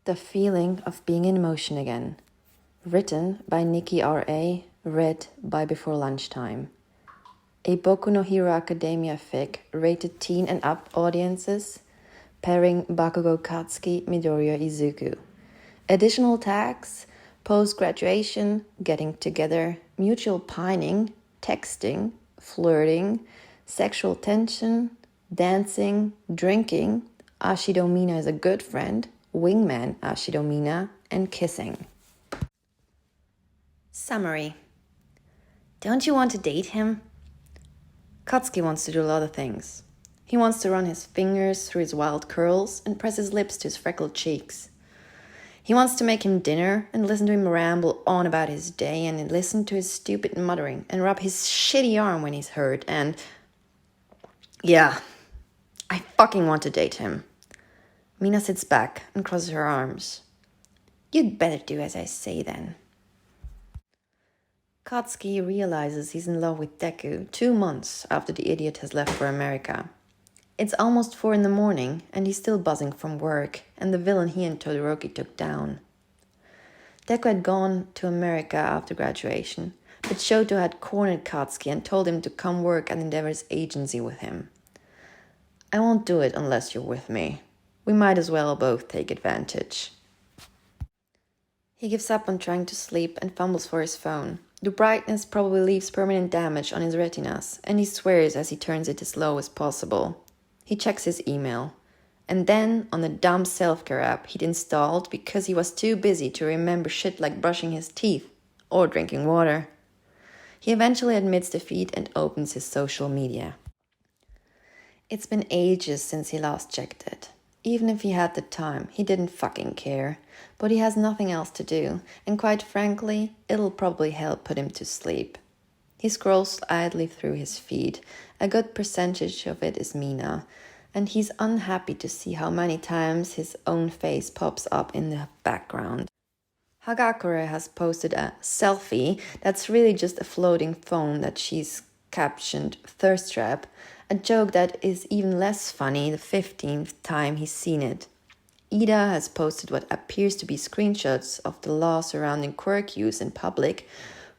The Feeling of Being in Motion Again. Written by nikkiRA, read by Before Lunchtime. A Boku no Hero Academia fic rated teen and up audiences, pairing Bakugo Katsuki, Midoriya Izuku. Additional tags: post-graduation, getting together, mutual pining, texting, flirting, sexual tension, dancing, drinking, Ashido Mina is a good friend, wingman Ashido Mina, and kissing. Summary. Don't you want to date him? Katsuki wants to do a lot of things. He wants to run his fingers through his wild curls and press his lips to his freckled cheeks. He wants to make him dinner and listen to him ramble on about his day and listen to his stupid muttering and rub his shitty arm when he's hurt and... Yeah, I fucking want to date him. Mina sits back and crosses her arms. You'd better do as I say then. Katsuki realizes he's in love with Deku 2 months after the idiot has left for America. It's almost 4 a.m. and he's still buzzing from work and the villain he and Todoroki took down. Deku had gone to America after graduation, but Shoto had cornered Katsuki and told him to come work at Endeavor's agency with him. I won't do it unless you're with me. We might as well both take advantage. He gives up on trying to sleep and fumbles for his phone. The brightness probably leaves permanent damage on his retinas, and he swears as he turns it as low as possible. He checks his email. And then, on the dumb self-care app he'd installed because he was too busy to remember shit like brushing his teeth or drinking water. He eventually admits defeat and opens his social media. It's been ages since he last checked it. Even if he had the time, he didn't fucking care. But he has nothing else to do, and quite frankly, it'll probably help put him to sleep. He scrolls idly through his feed. A good percentage of it is Mina, and he's unhappy to see how many times his own face pops up in the background. Hagakure has posted a selfie that's really just a floating phone that she's captioned thirst trap, a joke that is even less funny the 15th time he's seen it. Ida has posted what appears to be screenshots of the law surrounding quirk use in public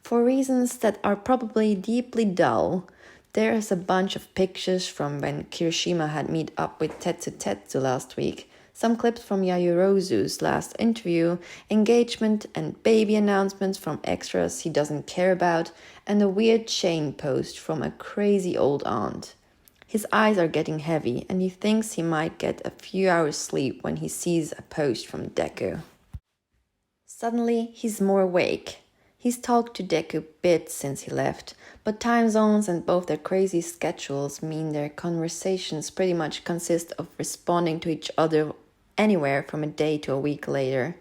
for reasons that are probably deeply dull. There is a bunch of pictures from when Kirishima had met up with Tetsu last week, some clips from Yayorozu's last interview, engagement and baby announcements from extras he doesn't care about, and a weird chain post from a crazy old aunt. His eyes are getting heavy, and he thinks he might get a few hours sleep when he sees a post from Deku. Suddenly, he's more awake. He's talked to Deku bits since he left, but time zones and both their crazy schedules mean their conversations pretty much consist of responding to each other anywhere from a day to a week later.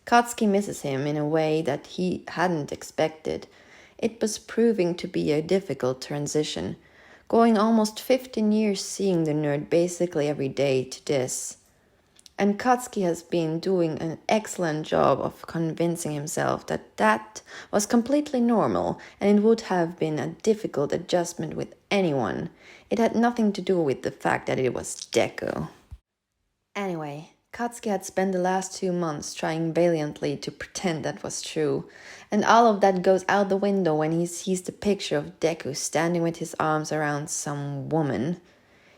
Katsuki misses him in a way that he hadn't expected. It was proving to be a difficult transition. Going almost 15 years seeing the nerd basically every day to this. And Katsuki has been doing an excellent job of convincing himself that that was completely normal and it would have been a difficult adjustment with anyone. It had nothing to do with the fact that it was Deku. Anyway, Katsuki had spent the last 2 months trying valiantly to pretend that was true, and all of that goes out the window when he sees the picture of Deku standing with his arms around some woman.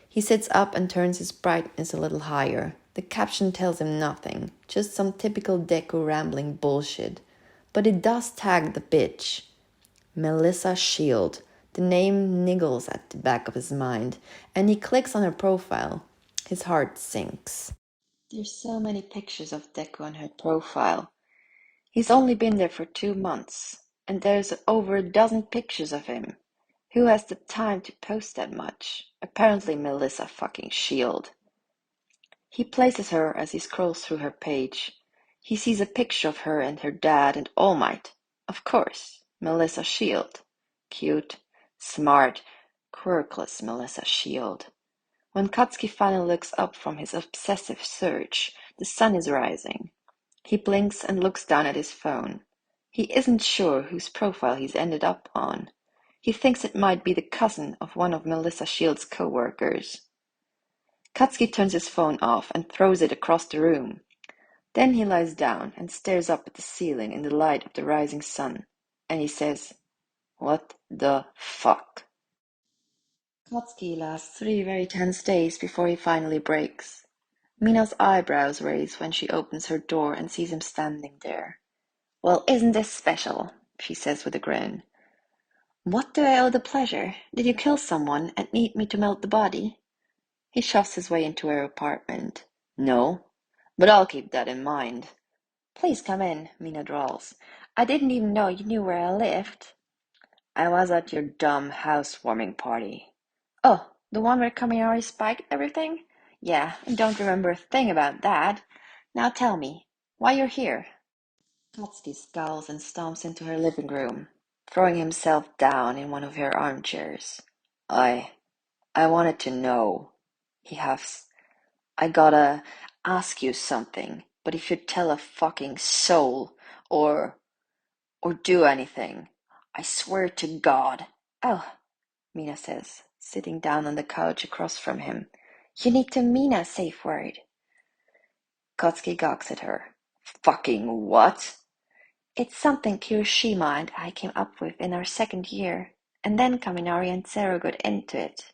He sits up and turns his brightness a little higher. The caption tells him nothing, just some typical Deku rambling bullshit. But it does tag the bitch. Melissa Shield. The name niggles at the back of his mind, and he clicks on her profile. His heart sinks. There's so many pictures of Deku on her profile. He's only been there for 2 months, and there's over a dozen pictures of him. Who has the time to post that much? Apparently Melissa fucking Shield. He places her as he scrolls through her page. He sees a picture of her and her dad and All Might. Of course, Melissa Shield. Cute, smart, quirkless Melissa Shield. When Katsuki finally looks up from his obsessive search, the sun is rising. He blinks and looks down at his phone. He isn't sure whose profile he's ended up on. He thinks it might be the cousin of one of Melissa Shield's co-workers. Katsuki turns his phone off and throws it across the room. Then he lies down and stares up at the ceiling in the light of the rising sun, and he says, "What the fuck?" Katsuki lasts 3 very tense days before he finally breaks. Mina's eyebrows raise when she opens her door and sees him standing there. "Well, isn't this special?" she says with a grin. "What do I owe the pleasure? Did you kill someone and need me to melt the body?" He shoves his way into her apartment. "No, but I'll keep that in mind." "Please come in," Mina drawls. "I didn't even know you knew where I lived." "I was at your dumb housewarming party." "Oh, the one where Kaminari spiked everything? Yeah, I don't remember a thing about that. Now tell me, why you're here?" Katsuki scowls and stomps into her living room, throwing himself down in one of her armchairs. I wanted to know," he huffs. "I gotta ask you something, but if you tell a fucking soul, or do anything, I swear to God." "Oh," Mina says, sitting down on the couch across from him. "You need to mean a safe word." Katsuki gawks at her. "Fucking what?" "It's something Kirishima and I came up with in our second year, and then Kaminari and Zero got into it.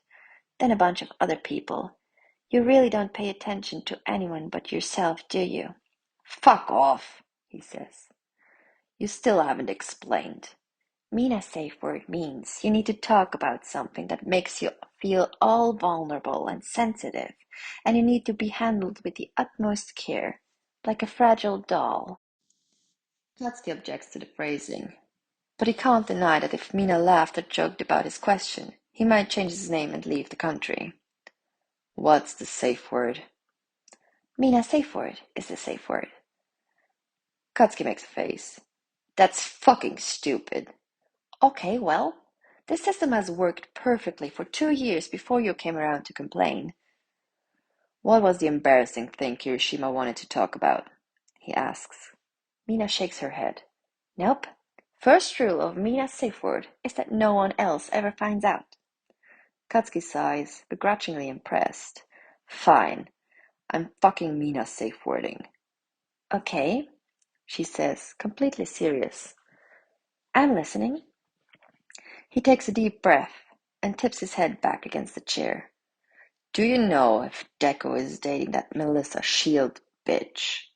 Then a bunch of other people. You really don't pay attention to anyone but yourself, do you?" "Fuck off," he says. "You still haven't explained." Mina's safe word means you need to talk about something that makes you feel all vulnerable and sensitive, and you need to be handled with the utmost care, like a fragile doll. Katsuki objects to the phrasing, but he can't deny that if Mina laughed or joked about his question, he might change his name and leave the country. "What's the safe word?" "Mina's safe word is the safe word." Katsuki makes a face. "That's fucking stupid." "Okay, well, this system has worked perfectly for 2 years before you came around to complain." "What was the embarrassing thing Kirishima wanted to talk about?" he asks. Mina shakes her head. "Nope. First rule of Mina's safe word is that no one else ever finds out." Katsuki sighs, begrudgingly impressed. "Fine. I'm fucking Mina's safe wording." "Okay," she says, completely serious. "I'm listening." He takes a deep breath and tips his head back against the chair. "Do you know if Deku is dating that Melissa Shield bitch?"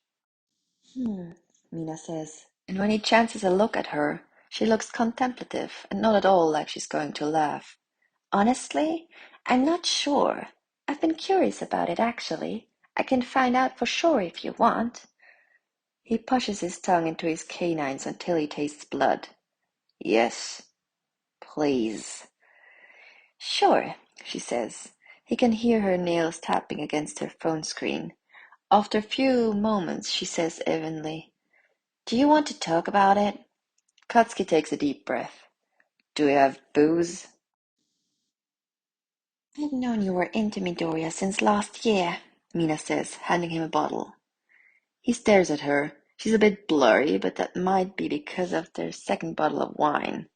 Mina says, and when he chances a look at her, she looks contemplative and not at all like she's going to laugh. "Honestly, I'm not sure. I've been curious about it, actually. I can find out for sure if you want." He pushes his tongue into his canines until he tastes blood. "Yes, please." "Sure," she says. He can hear her nails tapping against her phone screen. After a few moments, she says evenly, "Do you want to talk about it?" Katsuki takes a deep breath. "Do you have booze?" "I've known you were into Midoriya since last year," Mina says, handing him a bottle. He stares at her. She's a bit blurry, but that might be because of their second bottle of wine.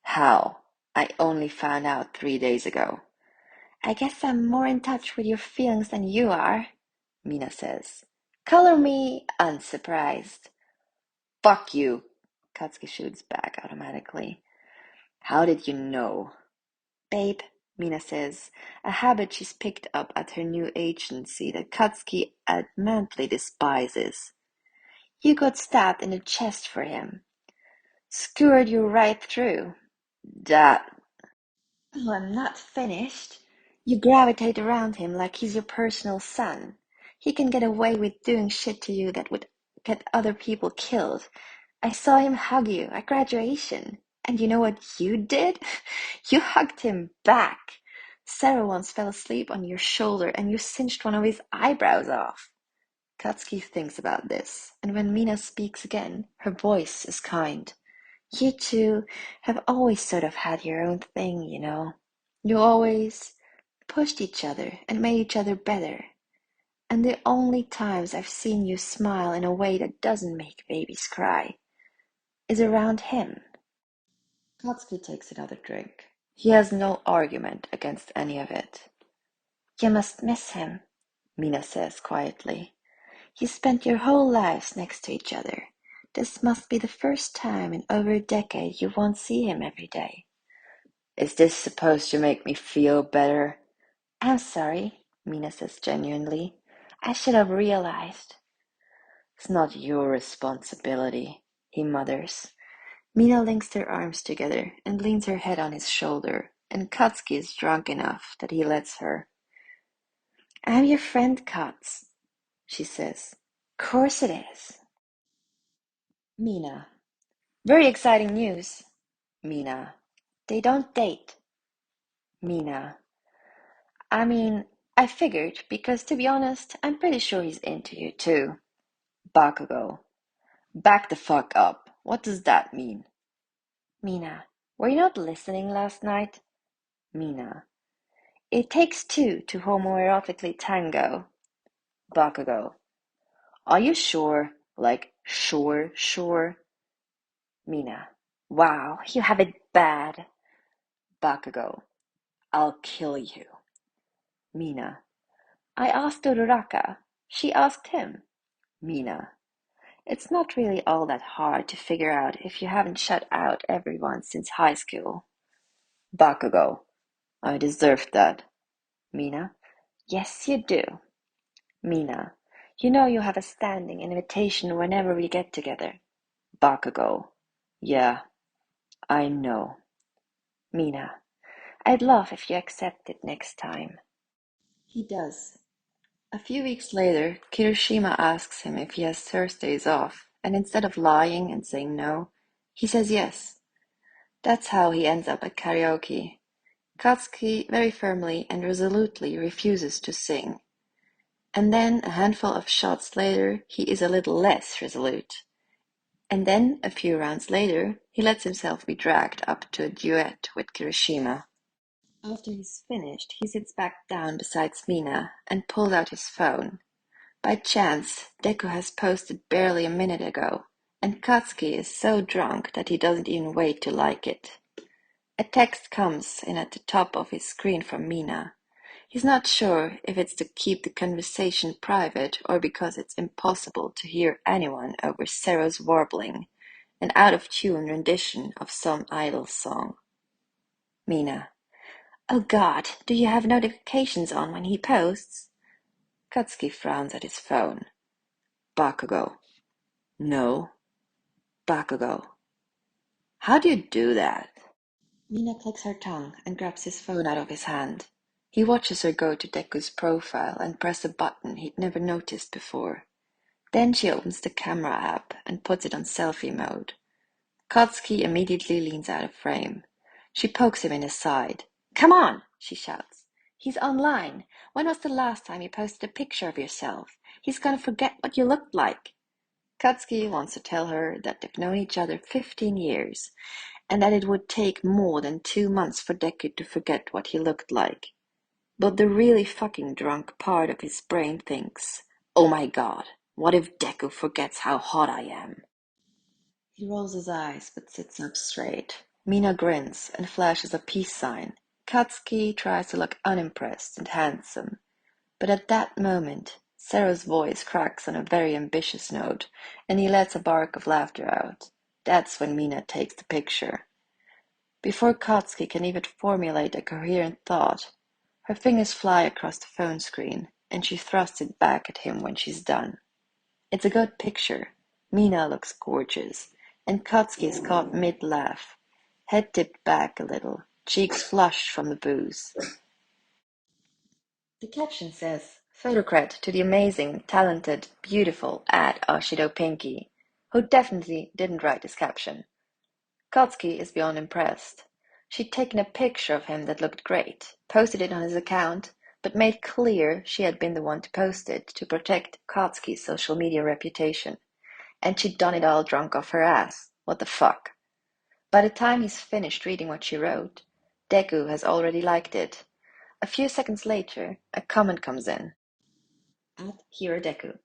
"How? I only found out 3 days ago." "I guess I'm more in touch with your feelings than you are," Mina says. "Color me unsurprised." "Fuck you," Katsuki shoots back automatically. "How did you know?" "Babe," Mina says, a habit she's picked up at her new agency that Katsuki adamantly despises. "You got stabbed in the chest for him. Skewered you right through." "That..." "Oh, I'm not finished. You gravitate around him like he's your personal son. He can get away with doing shit to you that would get other people killed. I saw him hug you at graduation. And you know what you did? You hugged him back. Sarah once fell asleep on your shoulder and you cinched one of his eyebrows off." Katsuki thinks about this, and when Mina speaks again, her voice is kind. "You two have always sort of had your own thing, you know. You always pushed each other and made each other better. And the only times I've seen you smile in a way that doesn't make babies cry is around him." Katsuki takes another drink. He has no argument against any of it. "You must miss him," Mina says quietly. You spent your whole lives next to each other. This must be the first time in over a decade you won't see him every day. Is this supposed to make me feel better? I'm sorry, Mina says genuinely. I should have realized. It's not your responsibility, he mutters. Mina links their arms together and leans her head on his shoulder, and Katsuki is drunk enough that he lets her. I'm your friend, Kats, she says. Course it is. Mina. Very exciting news. Mina. They don't date. Mina. I mean, I figured, because to be honest, I'm pretty sure he's into you too. Bakugo. Back the fuck up. What does that mean? Mina. Were you not listening last night? Mina. It takes two to homoerotically tango. Bakugo. Are you sure? Like, sure? Mina. Wow, you have it bad. Bakugo. I'll kill you. Mina. I asked Uraraka. She asked him. Mina. It's not really all that hard to figure out if you haven't shut out everyone since high school. Bakugo. I deserved that. Mina. Yes, you do. Mina. You know you have a standing invitation whenever we get together. Bakugo. Yeah, I know. Mina. I'd love if you accept it next time. He does. A few weeks later, Kirishima asks him if he has Thursdays off, and instead of lying and saying no, he says yes. That's how he ends up at karaoke. Katsuki very firmly and resolutely refuses to sing. And then, a handful of shots later, he is a little less resolute. And then, a few rounds later, he lets himself be dragged up to a duet with Kirishima. After he's finished, he sits back down beside Mina and pulls out his phone. By chance, Deku has posted barely a minute ago, and Katsuki is so drunk that he doesn't even wait to like it. A text comes in at the top of his screen from Mina. He's not sure if it's to keep the conversation private or because it's impossible to hear anyone over Sero's warbling, an out-of-tune rendition of some idol song. Mina. Oh God, do you have notifications on when he posts? Katsuki frowns at his phone. Bakugo. No. Bakugo. How do you do that? Mina clicks her tongue and grabs his phone out of his hand. He watches her go to Deku's profile and press a button he'd never noticed before. Then she opens the camera app and puts it on selfie mode. Katsuki immediately leans out of frame. She pokes him in his side. Come on, she shouts. He's online. When was the last time you posted a picture of yourself? He's gonna forget what you looked like. Katsuki wants to tell her that they've known each other 15 years, and that it would take more than 2 months for Deku to forget what he looked like. But the really fucking drunk part of his brain thinks, oh my god, what if Deku forgets how hot I am? He rolls his eyes but sits up straight. Mina grins and flashes a peace sign. Katsuki tries to look unimpressed and handsome. But at that moment, Sero's voice cracks on a very ambitious note, and he lets a bark of laughter out. That's when Mina takes the picture. Before Katsuki can even formulate a coherent thought, her fingers fly across the phone screen, and she thrusts it back at him when she's done. It's a good picture. Mina looks gorgeous, and Katsuki is caught mid-laugh, head tipped back a little, cheeks flushed from the booze. The caption says, Photocrat to the amazing, talented, beautiful @Ashido Pinky, who definitely didn't write this caption. Katsuki is beyond impressed. She'd taken a picture of him that looked great, posted it on his account, but made clear she had been the one to post it to protect Katsuki's social media reputation. And she'd done it all drunk off her ass. What the fuck? By the time he's finished reading what she wrote, Deku has already liked it. A few seconds later, a comment comes in. @HeroDeku.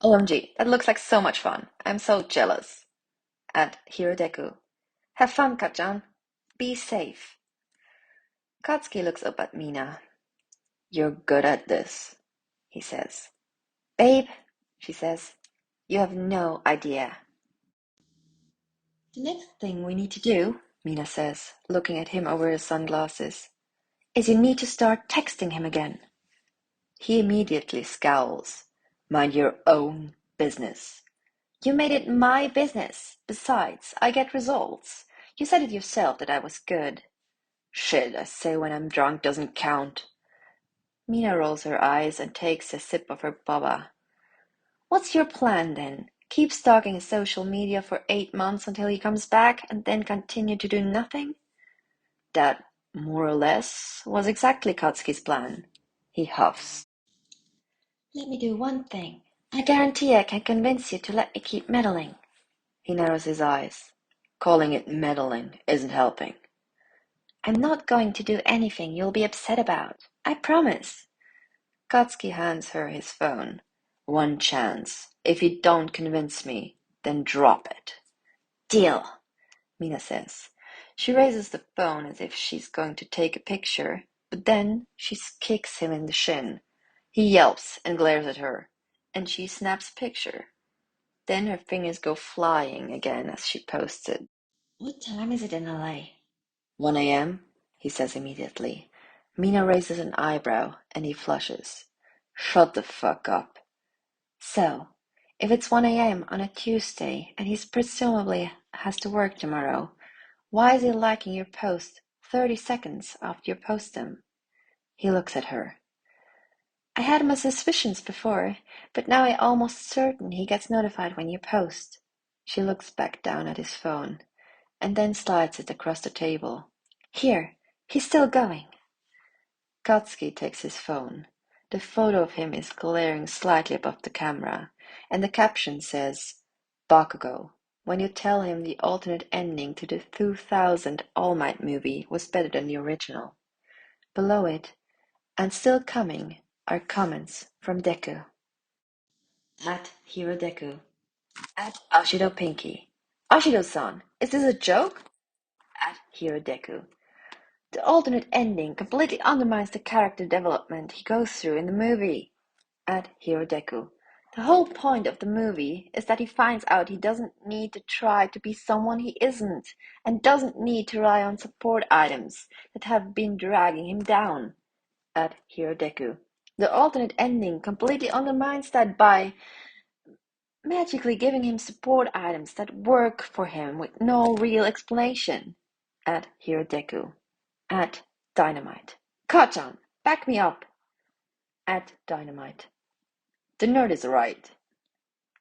OMG, that looks like so much fun. I'm so jealous. @HeroDeku. Have fun, Kachan. Be safe. Katsuki looks up at Mina. You're good at this, he says. Babe, she says. You have no idea. The next thing we need to do, Mina says, looking at him over her sunglasses, is you need to start texting him again. He immediately scowls. Mind your own business. You made it my business. Besides, I get results. You said it yourself that I was good. Shit I say when I'm drunk doesn't count. Mina rolls her eyes and takes a sip of her baba. What's your plan then? Keep stalking his social media for 8 months until he comes back and then continue to do nothing? That, more or less, was exactly Katsuki's plan. He huffs. Let me do one thing. I guarantee I can convince you to let me keep meddling. He narrows his eyes. Calling it meddling isn't helping. I'm not going to do anything you'll be upset about. I promise. Katsuki hands her his phone. One chance. If you don't convince me, then drop it. Deal, Mina says. She raises the phone as if she's going to take a picture, but then she kicks him in the shin. He yelps and glares at her, and she snaps a picture. Then her fingers go flying again as she posts it. What time is it in LA? 1 a.m., he says immediately. Mina raises an eyebrow, and he flushes. Shut the fuck up. So, if it's 1 a.m. on a Tuesday, and he's presumably has to work tomorrow, why is he liking your post 30 seconds after you post them? He looks at her. I had my suspicions before, but now I'm almost certain he gets notified when you post. She looks back down at his phone, and then slides it across the table. Here, he's still going. Katsuki takes his phone. The photo of him is glaring slightly above the camera, and the caption says, Bakugo, when you tell him the alternate ending to the 2000 All Might movie was better than the original. Below it, and still coming, are comments from Deku. At HeroDeku. At Ashido Pinky. Ashido-san, is this a joke? At HeroDeku. The alternate ending completely undermines the character development he goes through in the movie. At HeroDeku. The whole point of the movie is that he finds out he doesn't need to try to be someone he isn't, and doesn't need to rely on support items that have been dragging him down. At HeroDeku. The alternate ending completely undermines that by magically giving him support items that work for him with no real explanation. At HeroDeku. At Dynamite. Kachan, back me up. At Dynamite. The nerd is right.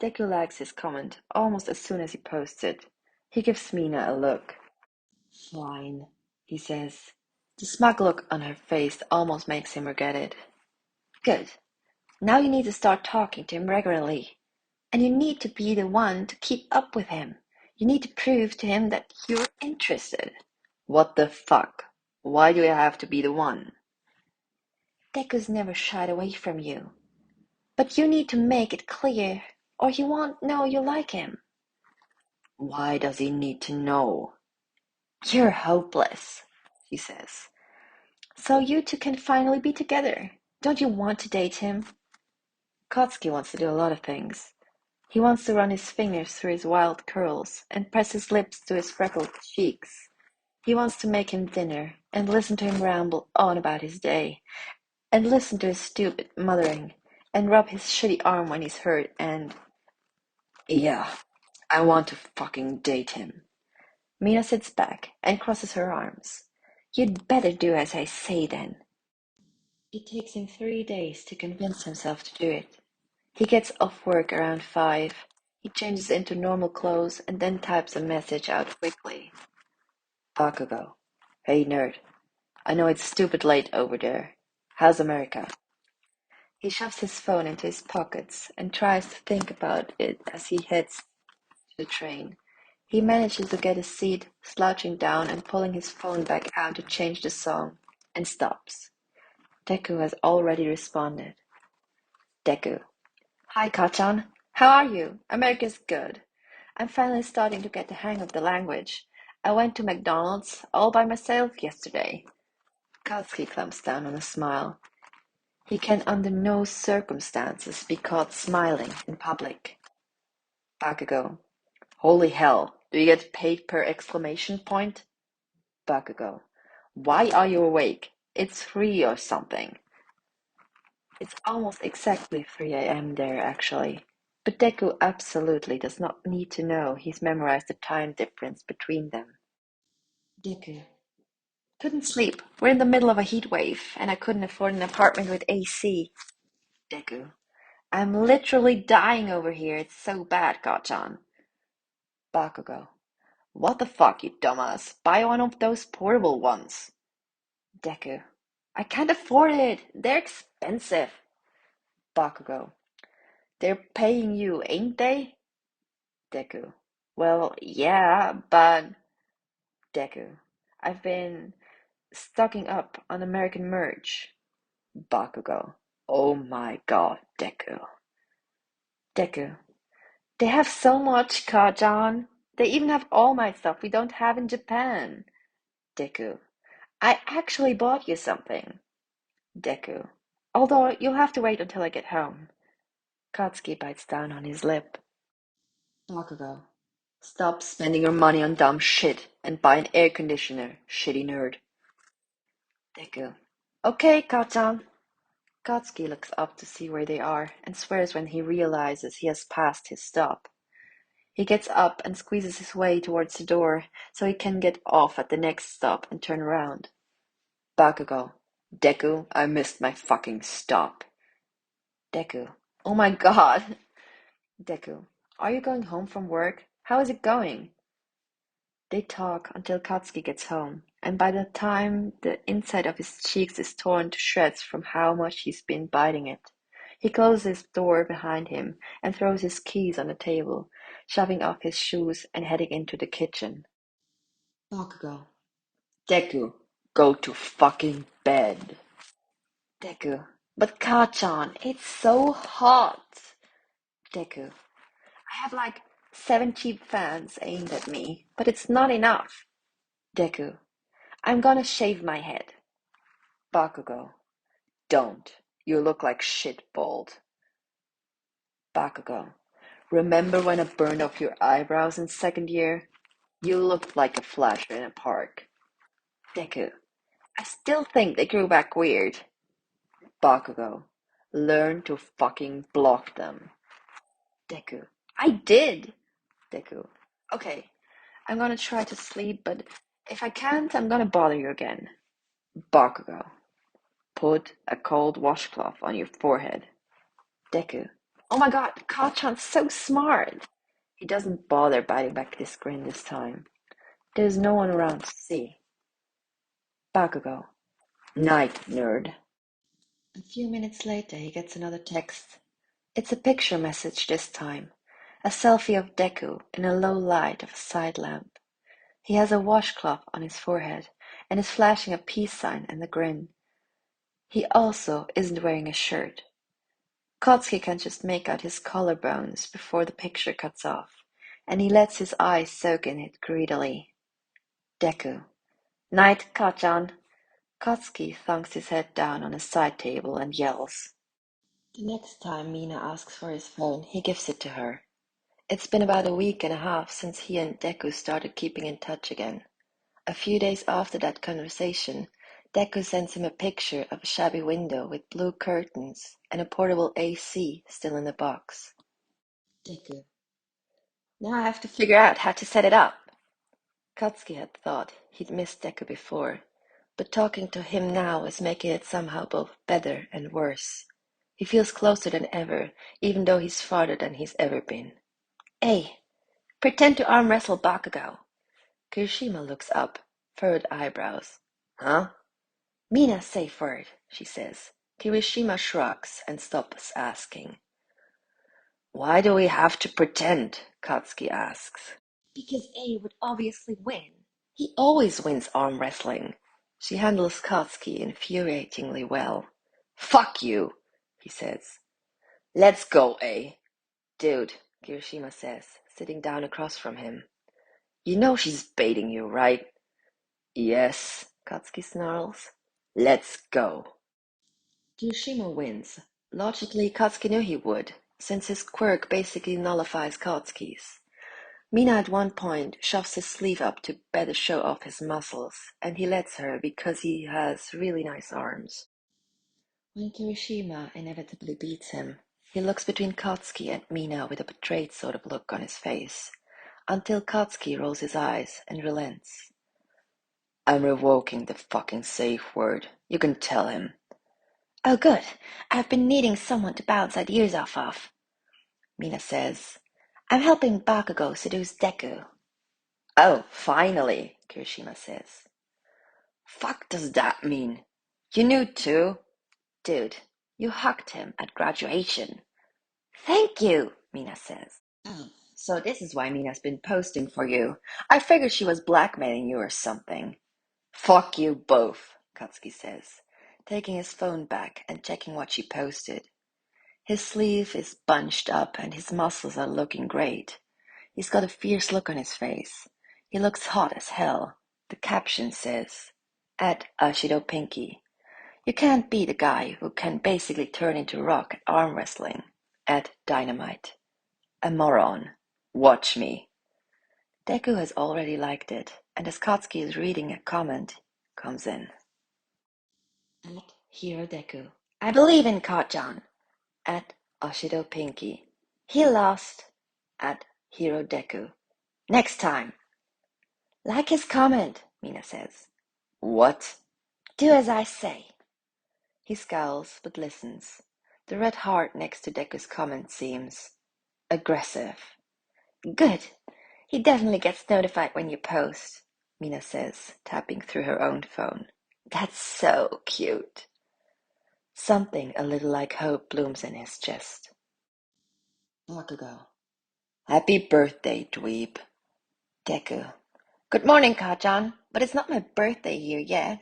Deku likes his comment almost as soon as he posts it. He gives Mina a look. Fine, he says. The smug look on her face almost makes him regret it. Good. Now you need to start talking to him regularly. And you need to be the one to keep up with him. You need to prove to him that you're interested. What the fuck? Why do I have to be the one? Deku's never shied away from you. But you need to make it clear, or he won't know you like him. Why does he need to know? You're hopeless, she says. So you two can finally be together. Don't you want to date him? Katsuki wants to do a lot of things. He wants to run his fingers through his wild curls and press his lips to his freckled cheeks. He wants to make him dinner and listen to him ramble on about his day, and listen to his stupid mothering, and rub his shitty arm when he's hurt, and... Yeah, I want to fucking date him. Mina sits back and crosses her arms. You'd better do as I say then. It takes him 3 days to convince himself to do it. He gets off work around 5. He changes into normal clothes and then types a message out quickly. Bakugo. Hey nerd. I know it's stupid late over there. How's America? He shoves his phone into his pockets and tries to think about it as he heads to the train. He manages to get a seat, slouching down and pulling his phone back out to change the song, and stops. Deku has already responded. Deku. Hi, Kachan. How are you? America's good. I'm finally starting to get the hang of the language. I went to McDonald's all by myself yesterday. Katsuki clamps down on a smile. He can under no circumstances be caught smiling in public. Bakugo. Holy hell, do you get paid per exclamation point? Bakugo. Why are you awake? It's 3 or something. It's almost exactly 3 a.m. there, actually. But Deku absolutely does not need to know he's memorized the time difference between them. Deku. Couldn't sleep. We're in the middle of a heat wave, and I couldn't afford an apartment with AC. Deku. I'm literally dying over here. It's so bad, Gachan. Bakugo. What the fuck, you dumbass? Buy one of those portable ones. Deku. I can't afford it. They're expensive. Bakugo. They're paying you, ain't they? Deku. Well, yeah, but... Deku. I've been stocking up on American merch. Bakugo. Oh my god, Deku. Deku. They have so much, Kajan. They even have all my stuff we don't have in Japan. Deku. I actually bought you something. Deku. Although you'll have to wait until I get home. Katsuki bites down on his lip. Bakugo. Stop spending your money on dumb shit and buy an air conditioner, shitty nerd. Deku. Okay, Kachan. Katsuki looks up to see where they are and swears when he realizes he has passed his stop. He gets up and squeezes his way towards the door so he can get off at the next stop and turn around. Bakugo. Deku, I missed my fucking stop. Deku. Oh my god. Deku. Are you going home from work? How is it going? They talk until Katsuki gets home, and by the time the inside of his cheeks is torn to shreds from how much he's been biting it, he closes his door behind him and throws his keys on the table, shoving off his shoes and heading into the kitchen. Bakugo. Deku, go to fucking bed. Deku. But Kachan, it's so hot. Deku. I have like 7 cheap fans aimed at me, but it's not enough. Deku. I'm gonna shave my head. Bakugo. Don't. You look like shit bald. Bakugo. Remember when I burned off your eyebrows in 2nd year? You looked like a flasher in a park. Deku. I still think they grew back weird. Bakugo. Learn to fucking block them. Deku. I did! Deku. Okay, I'm gonna try to sleep, but if I can't, I'm gonna bother you again. Bakugo. Put a cold washcloth on your forehead. Deku. Oh my god, Kachan's so smart! He doesn't bother biting back his grin this time. There's no one around to see. Bakugo. Night, nerd. A few minutes later, he gets another text. It's a picture message this time. A selfie of Deku in a low light of a side lamp. He has a washcloth on his forehead and is flashing a peace sign and a grin. He also isn't wearing a shirt. Katsuki can just make out his collarbones before the picture cuts off, and he lets his eyes soak in it greedily. Deku. Night, Kachan. Katsuki thunks his head down on a side table and yells. The next time Mina asks for his phone, he gives it to her. It's been about a week and a half since he and Deku started keeping in touch again. A few days after that conversation, Deku sends him a picture of a shabby window with blue curtains and a portable AC still in the box. Deku. Now I have to figure out how to set it up. Katsuki had thought he'd missed Deku before, but talking to him now is making it somehow both better and worse. He feels closer than ever, even though he's farther than he's ever been. Hey, pretend to arm wrestle Bakugo. Kirishima looks up, furrowed eyebrows. Huh? Mina's safe word, she says. Kirishima shrugs and stops asking. Why do we have to pretend? Katsuki asks. Because A would obviously win. He always wins arm wrestling. She handles Katsuki infuriatingly well. Fuck you, he says. Let's go, A. Dude, Kirishima says, sitting down across from him. You know she's baiting you, right? Yes, Katsuki snarls. Let's go. Kirishima wins. Logically, Katsuki knew he would, since his quirk basically nullifies Katsuki's. Mina at one point shoves his sleeve up to better show off his muscles, and he lets her because he has really nice arms. When Kirishima inevitably beats him, he looks between Katsuki and Mina with a betrayed sort of look on his face, until Katsuki rolls his eyes and relents. I'm revoking the fucking safe word. You can tell him. Oh good, I've been needing someone to bounce ideas off of, Mina says. I'm helping Bakugo seduce Deku. Oh, finally, Kirishima says. Fuck does that mean? You knew too? Dude, you hugged him at graduation. Thank you, Mina says. Oh, so this is why Mina's been posting for you. I figured she was blackmailing you or something. Fuck you both, Katsuki says, taking his phone back and checking what she posted. His sleeve is bunched up and his muscles are looking great. He's got a fierce look on his face. He looks hot as hell. The caption says, at Ashido Pinky. You can't beat a guy who can basically turn into rock at arm wrestling. At Dynamite. A moron. Watch me. Deku has already liked it, and as Katsuki is reading a comment, comes in. At Hero Deku. I believe in Kajan. At Ashido Pinky. He lost. At Hero Deku. Next time. Like his comment, Mina says. What? Do as I say. He scowls, but listens. The red heart next to Deku's comment seems aggressive. Good. He definitely gets notified when you post, Mina says, tapping through her own phone. That's so cute. Something a little like hope blooms in his chest. Bakugo. Happy birthday, dweeb. Deku. Good morning, Kajan, but it's not my birthday here yet.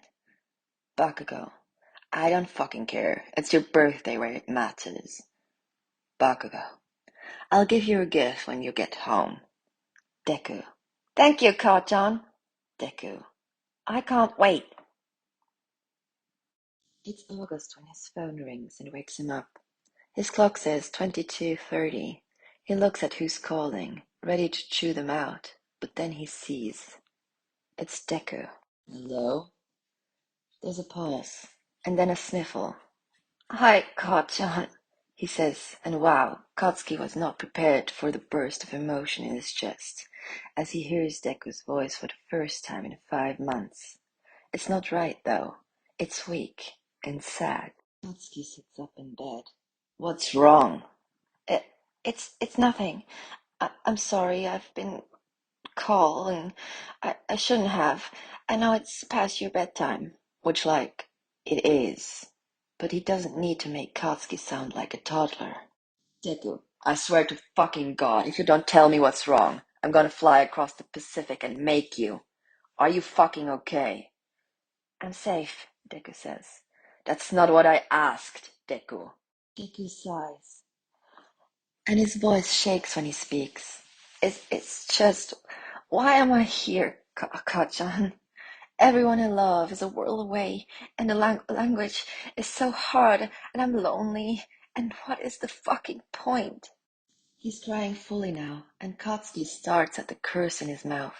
Bakugo. I don't fucking care. It's your birthday where it matters. Bakugo. I'll give you a gift when you get home. Deku. Thank you, Kajan. Deku. I can't wait. It's August when his phone rings and wakes him up. His clock says 22:30. He looks at who's calling, ready to chew them out, but then he sees. It's Deku. Hello? There's a pause, and then a sniffle. Hi, Kajan, he says, and wow, Katsuki was not prepared for the burst of emotion in his chest, as he hears Deku's voice for the first time in 5 months. It's not right, though. It's weak and sad. Katsuki sits up in bed. What's wrong? It's nothing. I'm sorry, I've been calling. I shouldn't have. I know it's past your bedtime. Which, like, it is. But he doesn't need to make Katsuki sound like a toddler. Deku, I swear to fucking God, if you don't tell me what's wrong, I'm gonna fly across the Pacific and make you. Are you fucking okay? I'm safe, Deku says. That's not what I asked, Deku. Deku sighs, and his voice shakes when he speaks. It's just, why am I here, Kajan? Everyone I love is a world away, and the language is so hard, and I'm lonely, and what is the fucking point? He's crying fully now, and Katsuki starts at the curse in his mouth.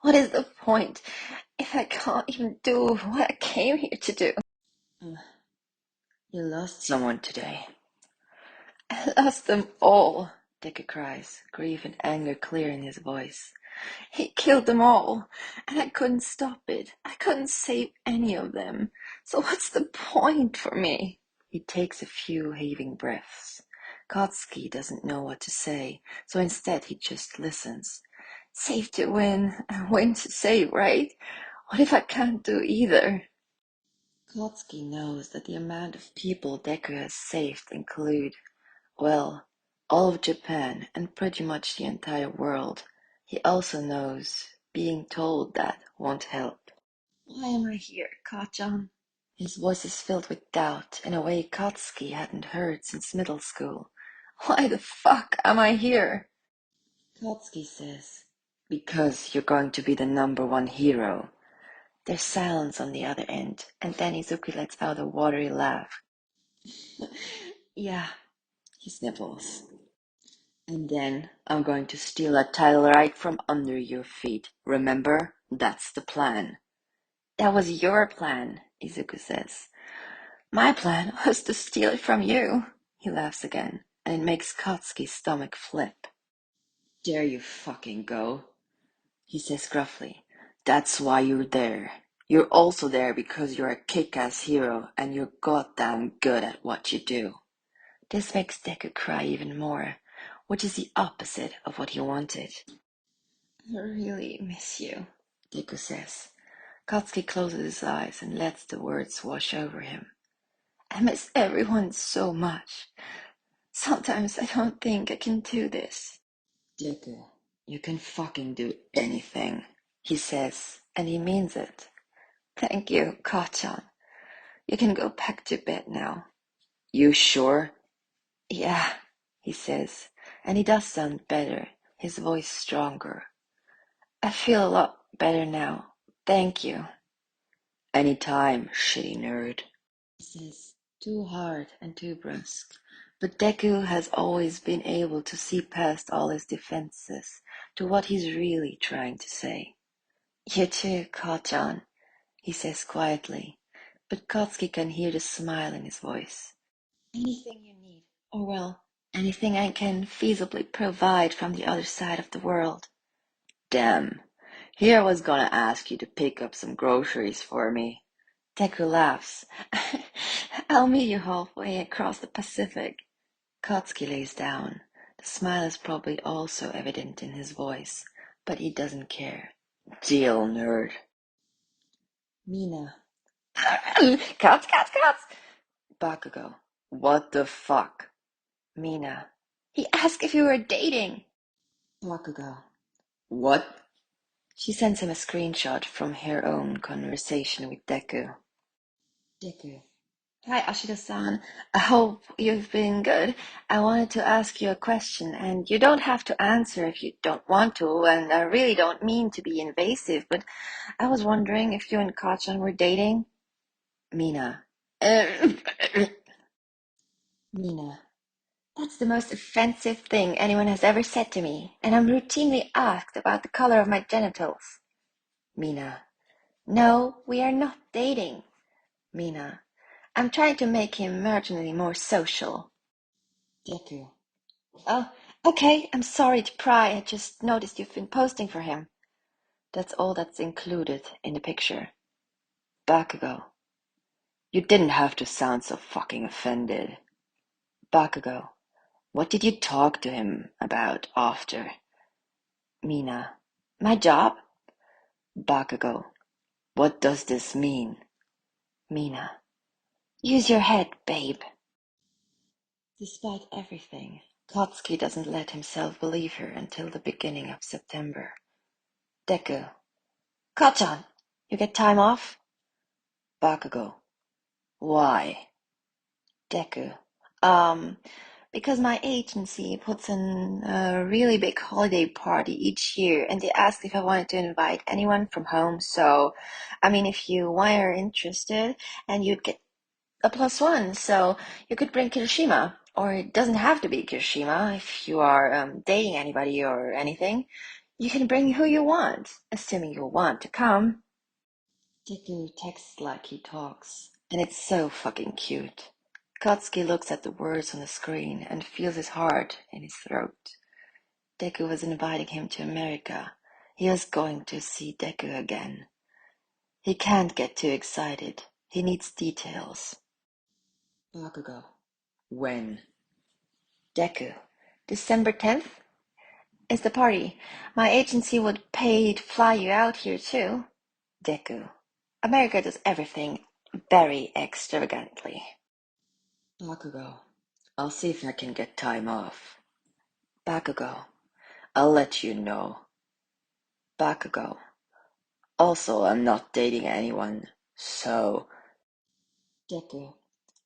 What is the point if I can't even do what I came here to do? You lost someone today. I lost them all, Deku cries, grief and anger clear in his voice. He killed them all, and I couldn't stop it. I couldn't save any of them. So what's the point for me? He takes a few heaving breaths. Katsuki doesn't know what to say, so instead he just listens. Save to win, and win to save, right? What if I can't do either? Katsuki knows that the amount of people Deku has saved include, well, all of Japan and pretty much the entire world. He also knows being told that won't help. Why am I here, Kajan? His voice is filled with doubt in a way Katsuki hadn't heard since middle school. Why the fuck am I here? Katsuki says, because you're going to be the #1 hero. There's silence on the other end, and then Izuku lets out a watery laugh. Yeah, he sniffles. And then I'm going to steal a title right from under your feet. Remember? That's the plan. That was your plan, Izuku says. My plan was to steal it from you. He laughs again, and it makes Katsuki's stomach flip. There you fucking go, he says gruffly. That's why you're there. You're also there because you're a kick-ass hero and you're goddamn good at what you do. This makes Deku cry even more, which is the opposite of what he wanted. I really miss you, Deku says. Katsuki closes his eyes and lets the words wash over him. I miss everyone so much. Sometimes I don't think I can do this. Deku, you can fucking do anything, he says, and he means it. Thank you, Kachan. You can go back to bed now. You sure? Yeah, he says, and he does sound better, his voice stronger. I feel a lot better now. Thank you. Anytime, shitty nerd. He says, too hard and too brusque. But Deku has always been able to see past all his defenses to what he's really trying to say. You too, Kachan, he says quietly, but Katsuki can hear the smile in his voice. Anything you need, or well, anything I can feasibly provide from the other side of the world. Damn, here I was gonna ask you to pick up some groceries for me. Deku laughs. I'll meet you halfway across the Pacific. Katsuki lays down. The smile is probably also evident in his voice, but he doesn't care. Deal, nerd. Mina. Cuts, cuts, cuts! Bakugo. What the fuck? Mina. He asked if you were dating. Bakugo. What? She sends him a screenshot from her own conversation with Deku. Deku. Hi, Ashida-san. I hope you've been good. I wanted to ask you a question, and you don't have to answer if you don't want to, and I really don't mean to be invasive, but I was wondering if you and Kachan were dating? Mina. Mina. That's the most offensive thing anyone has ever said to me, and I'm routinely asked about the color of my genitals. Mina. No, we are not dating. Mina. I'm trying to make him marginally more social. Deku. Oh, okay, I'm sorry to pry. I just noticed you've been posting for him. That's all that's included in the picture. Bakugo. You didn't have to sound so fucking offended. Bakugo. What did you talk to him about after? Mina. My job? Bakugo. What does this mean? Mina. Use your head, babe. Despite everything, Katsuki doesn't let himself believe her until the beginning of September. Deku. Kachan, you get time off? Bakugo. Why? Deku. Because my agency puts on a really big holiday party each year, and they asked if I wanted to invite anyone from home, so, I mean, if you were interested, and you'd get a +1, so you could bring Kirishima, or it doesn't have to be Kirishima if you are dating anybody or anything. You can bring who you want, assuming you want to come. Deku texts like he talks, and it's so fucking cute. Katsuki looks at the words on the screen and feels his heart in his throat. Deku was inviting him to America. He was going to see Deku again. He can't get too excited. He needs details. Bakugo. When? Deku. December 10th is the party. My agency would pay to fly you out here too. Deku. America does everything very extravagantly. Bakugo. I'll see if I can get time off. Bakugo. I'll let you know. Bakugo. Also, I'm not dating anyone, so... Deku.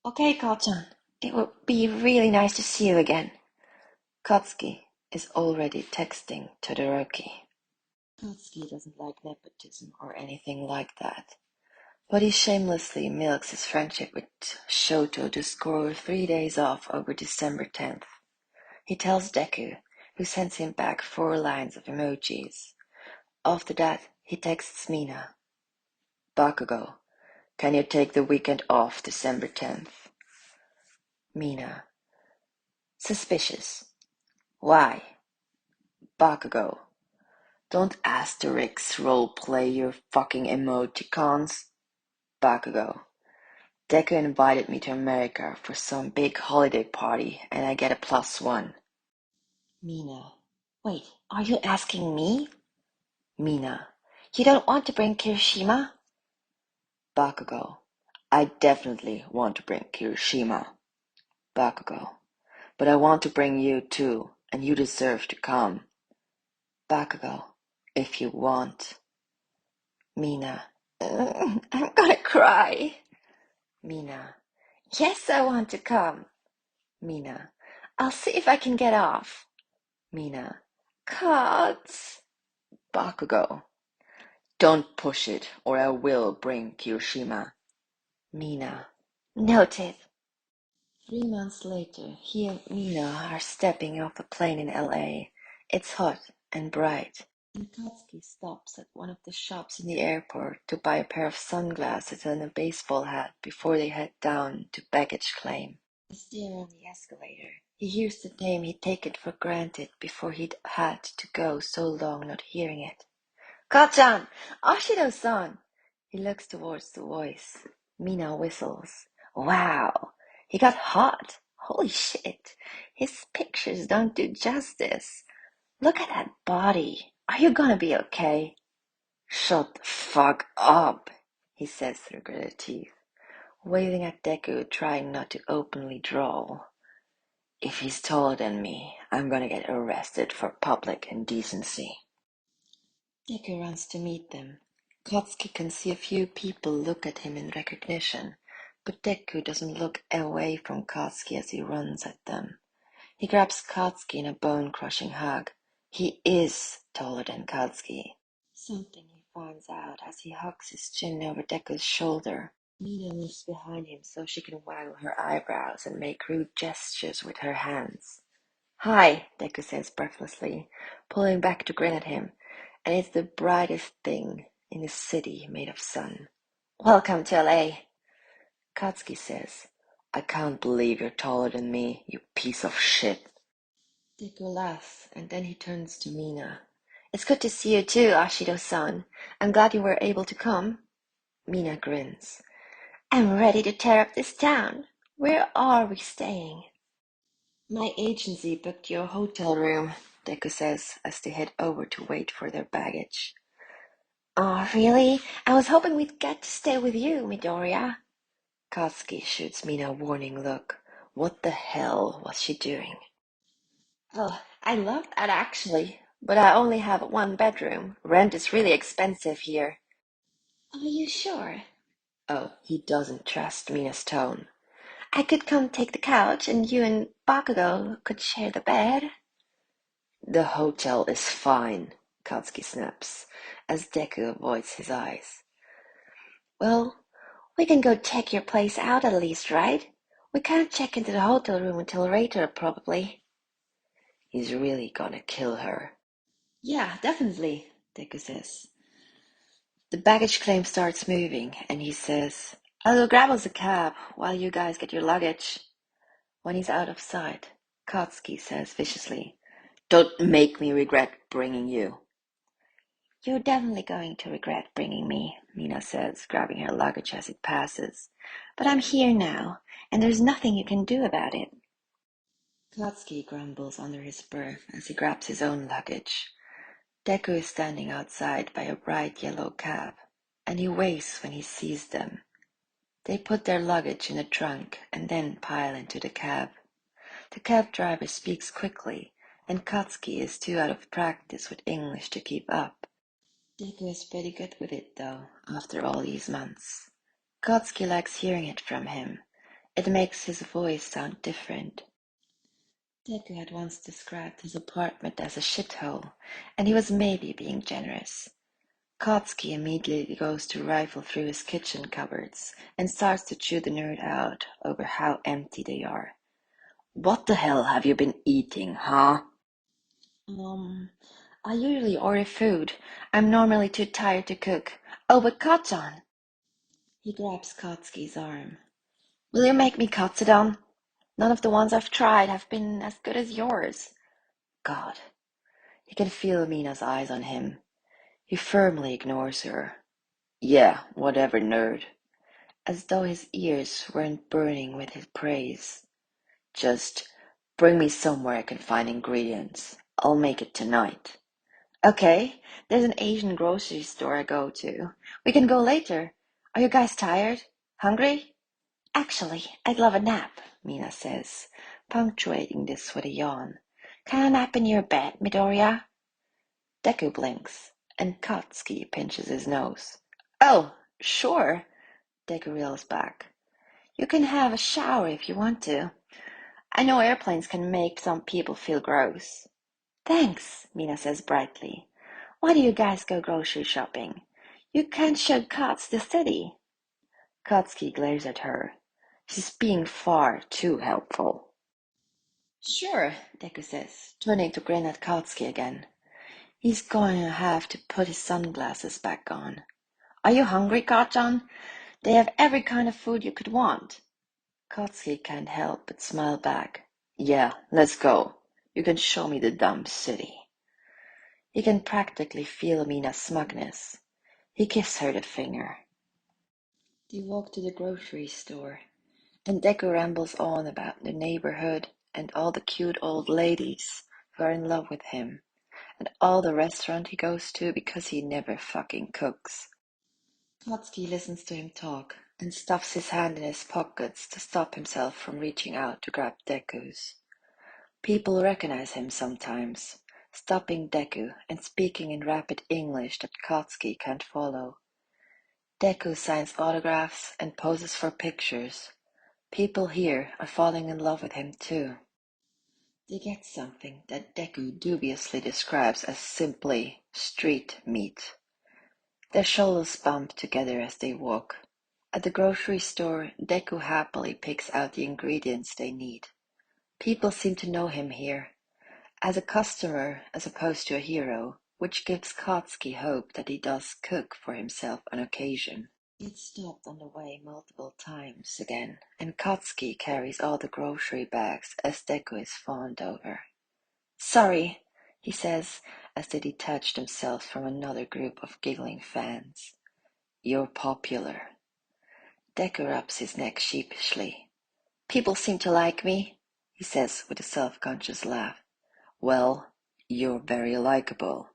Okay, Kachan. It would be really nice to see you again. Katsuki is already texting Todoroki. Katsuki doesn't like nepotism or anything like that. But he shamelessly milks his friendship with Shoto to score 3 days off over December 10th. He tells Deku, who sends him back 4 lines of emojis. After that, he texts Mina. Bakugo, can you take the weekend off December 10th? Mina. Suspicious. Why? Bakugo. Don't asterisks roleplay your fucking emoticons. Bakugo. Deku invited me to America for some big holiday party and I get a +1. Mina. Wait, are you asking me? Mina. You don't want to bring Kirishima? Bakugo. I definitely want to bring Kirishima. Bakugo. But I want to bring you too, and you deserve to come. Bakugo. If you want. Mina. I'm gonna cry. Mina. Yes, I want to come. Mina. I'll see if I can get off. Mina. Cuts. Bakugo. Don't push it, or I will bring Kirishima. Mina. Noted. 3 months later, he and Mina are stepping off a plane in LA. It's hot and bright. And Katsuki stops at one of the shops in the airport to buy a pair of sunglasses and a baseball hat before they head down to baggage claim. As they're on the escalator, he hears the name he'd taken for granted before he'd had to go so long not hearing it. Ka-chan! Ashido-san! He looks towards the voice. Mina whistles. Wow! He got hot! Holy shit! His pictures don't do justice. Look at that body. Are you gonna be okay? Shut the fuck up, he says through gritted teeth, waving at Deku, trying not to openly drawl. If he's taller than me, I'm gonna get arrested for public indecency. Deku runs to meet them. Katsuki can see a few people look at him in recognition, but Deku doesn't look away from Katsuki as he runs at them. He grabs Katsuki in a bone-crushing hug. He is taller than Katsuki. Something he finds out as he hugs his chin over Deku's shoulder. Mina moves behind him so she can waggle her eyebrows and make rude gestures with her hands. Hi, Deku says breathlessly, pulling back to grin at him, and it's the brightest thing in the city made of sun. Welcome to LA, Katsuki says. I can't believe you're taller than me, you piece of shit. Deku laughs, and then he turns to Mina. It's good to see you too, Ashido-san. I'm glad you were able to come. Mina grins. I'm ready to tear up this town. Where are we staying? My agency booked your hotel room, Deku says as they head over to wait for their baggage. Oh, really? I was hoping we'd get to stay with you, Midoriya. Katsuki shoots Mina a warning look. What the hell was she doing? Oh, I love that actually, but I only have 1 bedroom. Rent is really expensive here. Are you sure? Oh, he doesn't trust Mina's tone. I could come take the couch and you and Bakugo could share the bed. The hotel is fine, Katsuki snaps, as Deku avoids his eyes. Well, we can go check your place out at least, right? We can't check into the hotel room until later, probably. He's really gonna kill her. Yeah, definitely, Deku says. The baggage claim starts moving, and he says, I'll go grab us a cab while you guys get your luggage. When he's out of sight, Katsuki says viciously, Don't make me regret bringing you. You're definitely going to regret bringing me, Mina says, grabbing her luggage as it passes. But I'm here now, and there's nothing you can do about it. Katsuki grumbles under his breath as he grabs his own luggage. Deku is standing outside by a bright yellow cab, and he waves when he sees them. They put their luggage in the trunk and then pile into the cab. The cab driver speaks quickly, and Katsuki is too out of practice with English to keep up. Deku is pretty good with it, though, after all these months. Katsuki likes hearing it from him. It makes his voice sound different. Deku had once described his apartment as a shithole, and he was maybe being generous. Katsuki immediately goes to rifle through his kitchen cupboards and starts to chew the nerd out over how empty they are. What the hell have you been eating, huh? Um, I usually order food. I'm normally too tired to cook. Oh, but Kachan! He grabs Katsuki's arm. Will you make me katsudon? None of the ones I've tried have been as good as yours. God, he can feel Mina's eyes on him. He firmly ignores her. Yeah, whatever, nerd. As though his ears weren't burning with his praise. Just bring me somewhere I can find ingredients. I'll make it tonight. Okay, there's an Asian grocery store I go to. We can go later. Are you guys tired? Hungry? Actually, I'd love a nap, Mina says, punctuating this with a yawn. Can I nap in your bed, Midoriya? Deku blinks, and Katsuki pinches his nose. Oh, sure, Deku reels back. You can have a shower if you want to. I know airplanes can make some people feel gross. Thanks, Mina says brightly. Why do you guys go grocery shopping? You can't show Kats the city. Katsuki glares at her. She's being far too helpful. Sure, Deku says, turning to grin at Katsuki again. He's going to have to put his sunglasses back on. Are you hungry, Kachan? They have every kind of food you could want. Katsuki can't help but smile back. Yeah, let's go. You can show me the dumb city. He can practically feel Mina's smugness. He gives her the finger. They walk to the grocery store, and Deku rambles on about the neighborhood and all the cute old ladies who are in love with him, and all the restaurant he goes to because he never fucking cooks. Katsuki listens to him talk and stuffs his hand in his pockets to stop himself from reaching out to grab Deku's. People recognize him sometimes, stopping Deku and speaking in rapid English that Katsuki can't follow. Deku signs autographs and poses for pictures. People here are falling in love with him too. They get something that Deku dubiously describes as simply street meat. Their shoulders bump together as they walk. At the grocery store, Deku happily picks out the ingredients they need. People seem to know him here, as a customer as opposed to a hero, which gives Katsuki hope that he does cook for himself on occasion. It stopped on the way multiple times again, and Katsuki carries all the grocery bags as Deku is fawned over. Sorry, he says, as they detach themselves from another group of giggling fans. You're popular. Deku rubs his neck sheepishly. People seem to like me, he says with a self-conscious laugh. Well, you're very likable.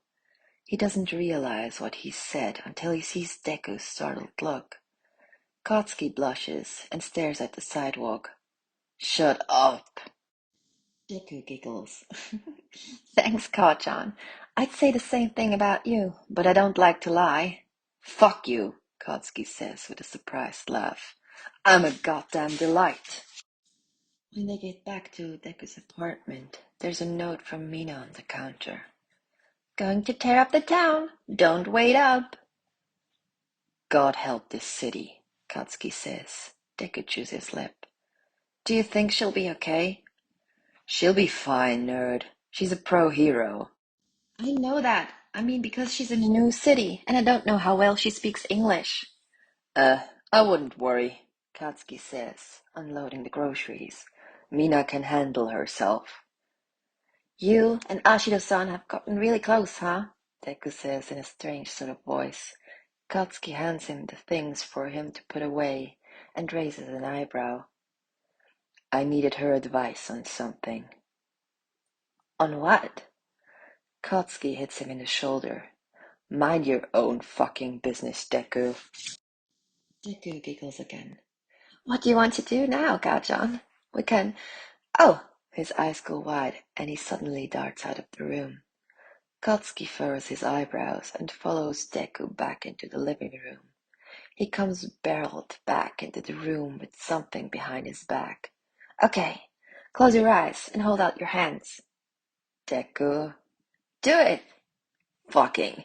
He doesn't realize what he said until he sees Deku's startled look. Katsuki blushes and stares at the sidewalk. Shut up! Deku giggles. Thanks, Kachan. I'd say the same thing about you, but I don't like to lie. Fuck you, Katsuki says with a surprised laugh. I'm a goddamn delight. When they get back to Deku's apartment, there's a note from Mina on the counter. Going to tear up the town. Don't wait up. God help this city, Katsuki says. Deku chews his lip. Do you think she'll be okay? She'll be fine, nerd. She's a pro-hero. I know that. I mean, because she's in a new city, and I don't know how well she speaks English. I wouldn't worry, Katsuki says, unloading the groceries. Mina can handle herself. You and Ashido-san have gotten really close, huh? Deku says in a strange sort of voice. Katsuki hands him the things for him to put away and raises an eyebrow. I needed her advice on something. On what? Katsuki hits him in the shoulder. Mind your own fucking business, Deku. Deku giggles again. What do you want to do now, Gajan? We can... Oh! His eyes go wide, and he suddenly darts out of the room. Katsuki furrows his eyebrows and follows Deku back into the living room. He comes barreled back into the room with something behind his back. Okay, close your eyes and hold out your hands. Deku. Do it! Fucking.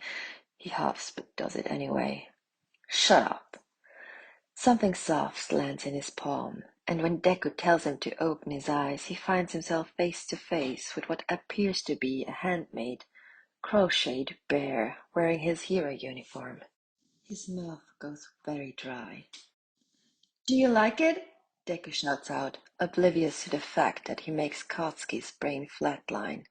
He huffs but does it anyway. Shut up. Something soft lands in his palm, and when Deku tells him to open his eyes, he finds himself face to face with what appears to be a handmade, crocheted bear wearing his hero uniform. His mouth goes very dry. Do you like it? Deku shouts out, oblivious to the fact that he makes Katsuki's brain flatline.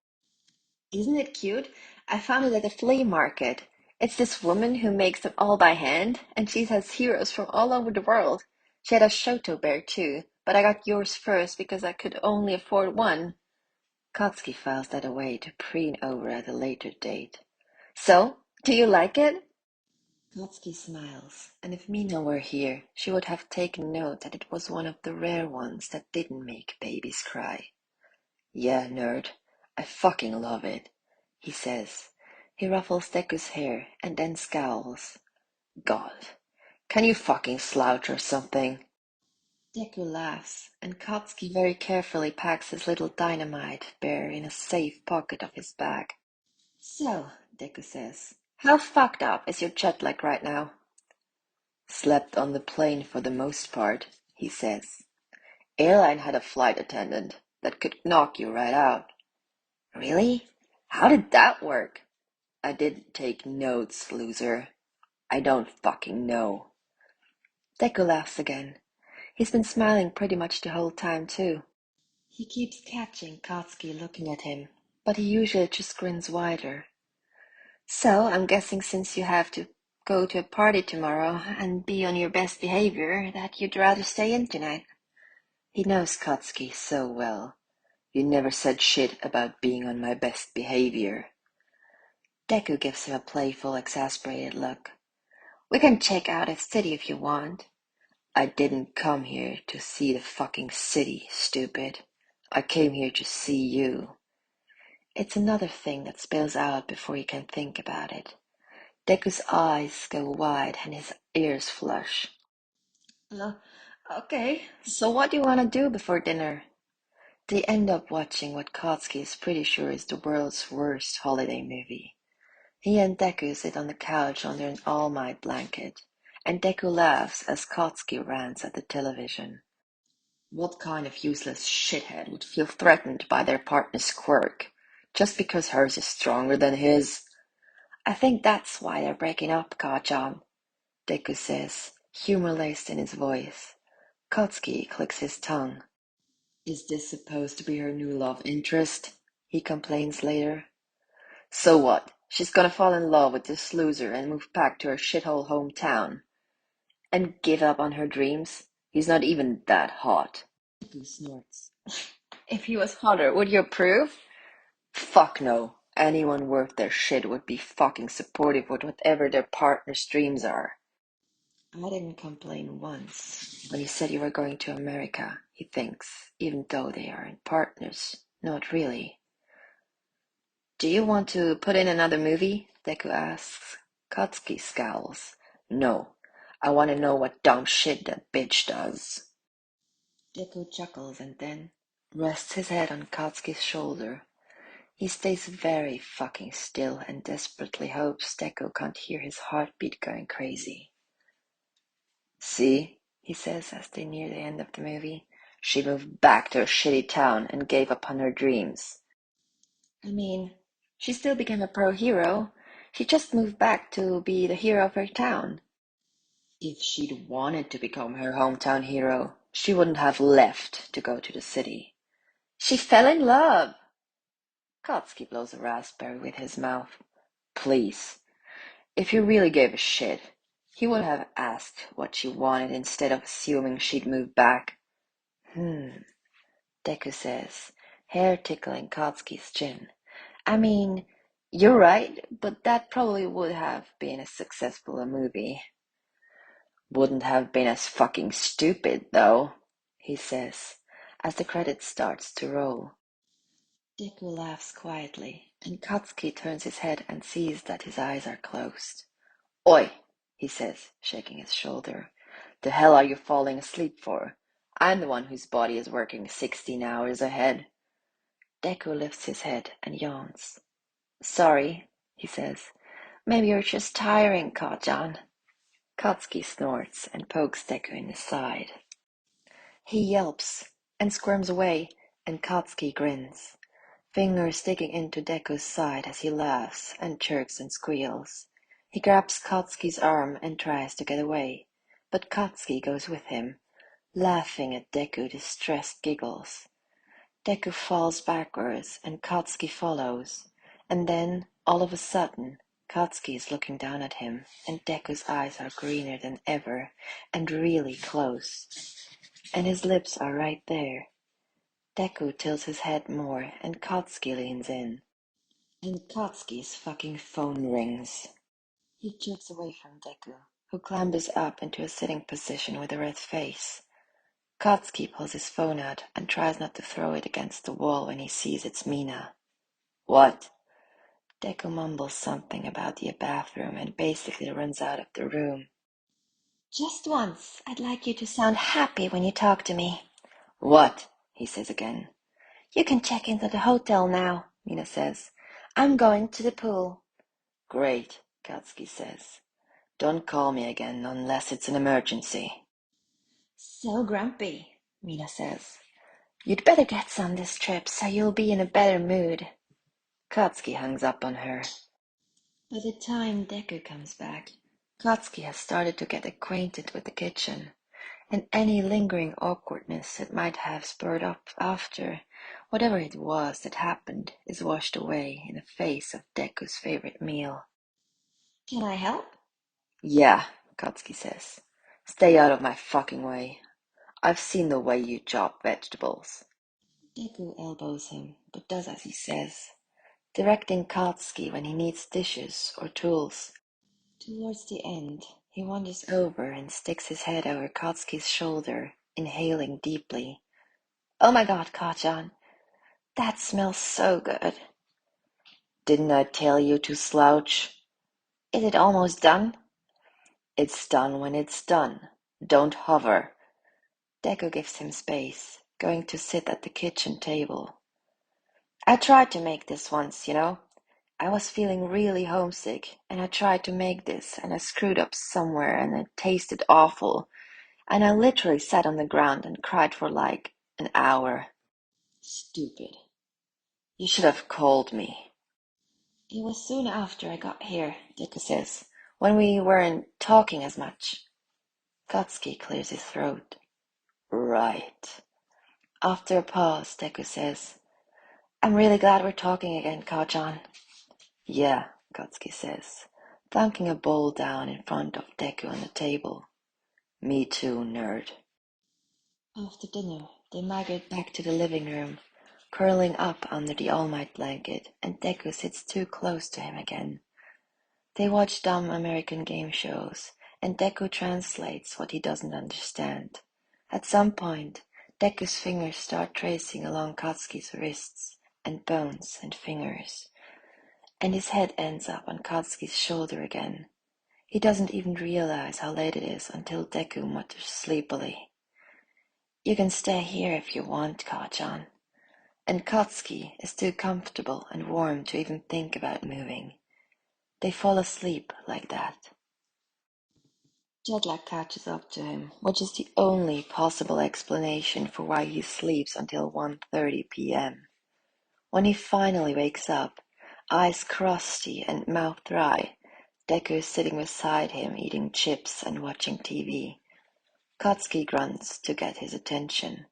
Isn't it cute? I found it at a flea market. It's this woman who makes them all by hand, and she has heroes from all over the world. She had a Shoto bear too, but I got yours first because I could only afford one. Katsuki files that away to preen over at a later date. So, do you like it? Katsuki smiles, and if Mina were here, she would have taken note that it was one of the rare ones that didn't make babies cry. Yeah, nerd, I fucking love it, he says. He ruffles Deku's hair and then scowls. God, can you fucking slouch or something? Deku laughs, and Katsuki very carefully packs his little dynamite bear in a safe pocket of his bag. So, Deku says, how fucked up is your jet lag right now? Slept on the plane for the most part, he says. Airline had a flight attendant that could knock you right out. Really? How did that work? I didn't take notes, loser. I don't fucking know. Deku laughs again. He's been smiling pretty much the whole time, too. He keeps catching Katsuki looking at him, but he usually just grins wider. So, I'm guessing since you have to go to a party tomorrow and be on your best behavior, that you'd rather stay in tonight. He knows Katsuki so well. You never said shit about being on my best behavior. Deku gives him a playful, exasperated look. We can check out a city if you want. I didn't come here to see the fucking city, stupid. I came here to see you. It's another thing that spills out before you can think about it. Deku's eyes go wide and his ears flush. Uh, okay, so what do you want to do before dinner? They end up watching what Katsuki is pretty sure is the world's worst holiday movie. He and Deku sit on the couch under an all-night blanket, and Deku laughs as Katsuki rants at the television. What kind of useless shithead would feel threatened by their partner's quirk, just because hers is stronger than his? I think that's why they're breaking up, Ka-chan, Deku says, humor laced in his voice. Katsuki clicks his tongue. Is this supposed to be her new love interest? He complains later. So what? She's gonna fall in love with this loser and move back to her shithole hometown. And give up on her dreams? He's not even that hot. Deku snorts. If he was hotter, would you approve? Fuck no. Anyone worth their shit would be fucking supportive with whatever their partner's dreams are. I didn't complain once when you said you were going to America, he thinks, even though they aren't partners. Not really. Do you want to put in another movie? Deku asks. Katsuki scowls. No. I want to know what dumb shit that bitch does. Deku chuckles and then rests his head on Katsuki's shoulder. He stays very fucking still and desperately hopes Deku can't hear his heartbeat going crazy. See, he says as they near the end of the movie, she moved back to her shitty town and gave up on her dreams. I mean, she still became a pro hero. She just moved back to be the hero of her town. If she'd wanted to become her hometown hero, she wouldn't have left to go to the city. She fell in love. Katsuki blows a raspberry with his mouth. Please, if he really gave a shit, he would have asked what she wanted instead of assuming she'd move back. Deku says, hair tickling Katsuki's chin. I mean, you're right, but that probably would have been as successful a movie. Wouldn't have been as fucking stupid, though, he says, as the credits starts to roll. Deku laughs quietly, and Katsuki turns his head and sees that his eyes are closed. Oi, he says, shaking his shoulder. The hell are you falling asleep for? I'm the one whose body is working 16 hours ahead. Deku lifts his head and yawns. Sorry, he says, Maybe you're just tiring, Kajan. Katsuki snorts and pokes Deku in the side. He yelps and squirms away, and Katsuki grins, fingers sticking into Deku's side as he laughs and chirps and squeals. He grabs Katsuki's arm and tries to get away, but Katsuki goes with him, laughing at Deku's distressed giggles. Deku falls backwards and Katsuki follows, and then, all of a sudden, Katsuki is looking down at him, and Deku's eyes are greener than ever, and really close, and his lips are right there. Deku tilts his head more, and Katsuki leans in, and Katsuki's fucking phone rings. He jerks away from Deku, who clambers up into a sitting position with a red face. Katsuki pulls his phone out and tries not to throw it against the wall when he sees it's Mina. What? Deku mumbles something about the bathroom and basically runs out of the room. Just once, I'd like you to sound happy when you talk to me. What? He says again. You can check into the hotel now, Mina says. I'm going to the pool. Great, Katsuki says. Don't call me again unless it's an emergency. So grumpy, Mina says. You'd better get some this trip so you'll be in a better mood. Katsuki hangs up on her. By the time Deku comes back, Katsuki has started to get acquainted with the kitchen, and any lingering awkwardness that might have spurred up after whatever it was that happened is washed away in the face of Deku's favorite meal. Can I help? Yeah, Katsuki says. Stay out of my fucking way. I've seen the way you chop vegetables. Deku elbows him, but does as he says, directing Katsuki when he needs dishes or tools. Towards the end, he wanders over and sticks his head over Katsuki's shoulder, inhaling deeply. Oh my god, Kachan, that smells so good. Didn't I tell you to slouch? Is it almost done? It's done when it's done. Don't hover. Deku gives him space, going to sit at the kitchen table. I tried to make this once, I was feeling really homesick, and I tried to make this, and I screwed up somewhere, and it tasted awful, and I literally sat on the ground and cried for like an hour. Stupid. You should have called me. It was soon after I got here, Deku says, when we weren't talking as much. Katsuki clears his throat. Right. After a pause, Deku says, I'm really glad we're talking again, Kachan. Yeah, Katsuki says, plunking a bowl down in front of Deku on the table. Me too, nerd. After dinner, they migrate back to the living room, curling up under the All Might blanket, and Deku sits too close to him again. They watch dumb American game shows, and Deku translates what he doesn't understand. At some point, Deku's fingers start tracing along Katsuki's wrists and bones and fingers, and his head ends up on Katsuki's shoulder again. He doesn't even realize how late it is until Deku mutters sleepily. You can stay here if you want, Kachan. And Katsuki is too comfortable and warm to even think about moving. They fall asleep like that. Jet lag catches up to him, which is the only possible explanation for why he sleeps until 1:30 p.m. When he finally wakes up, eyes crusty and mouth dry, Deku is sitting beside him eating chips and watching TV. Katsuki grunts to get his attention.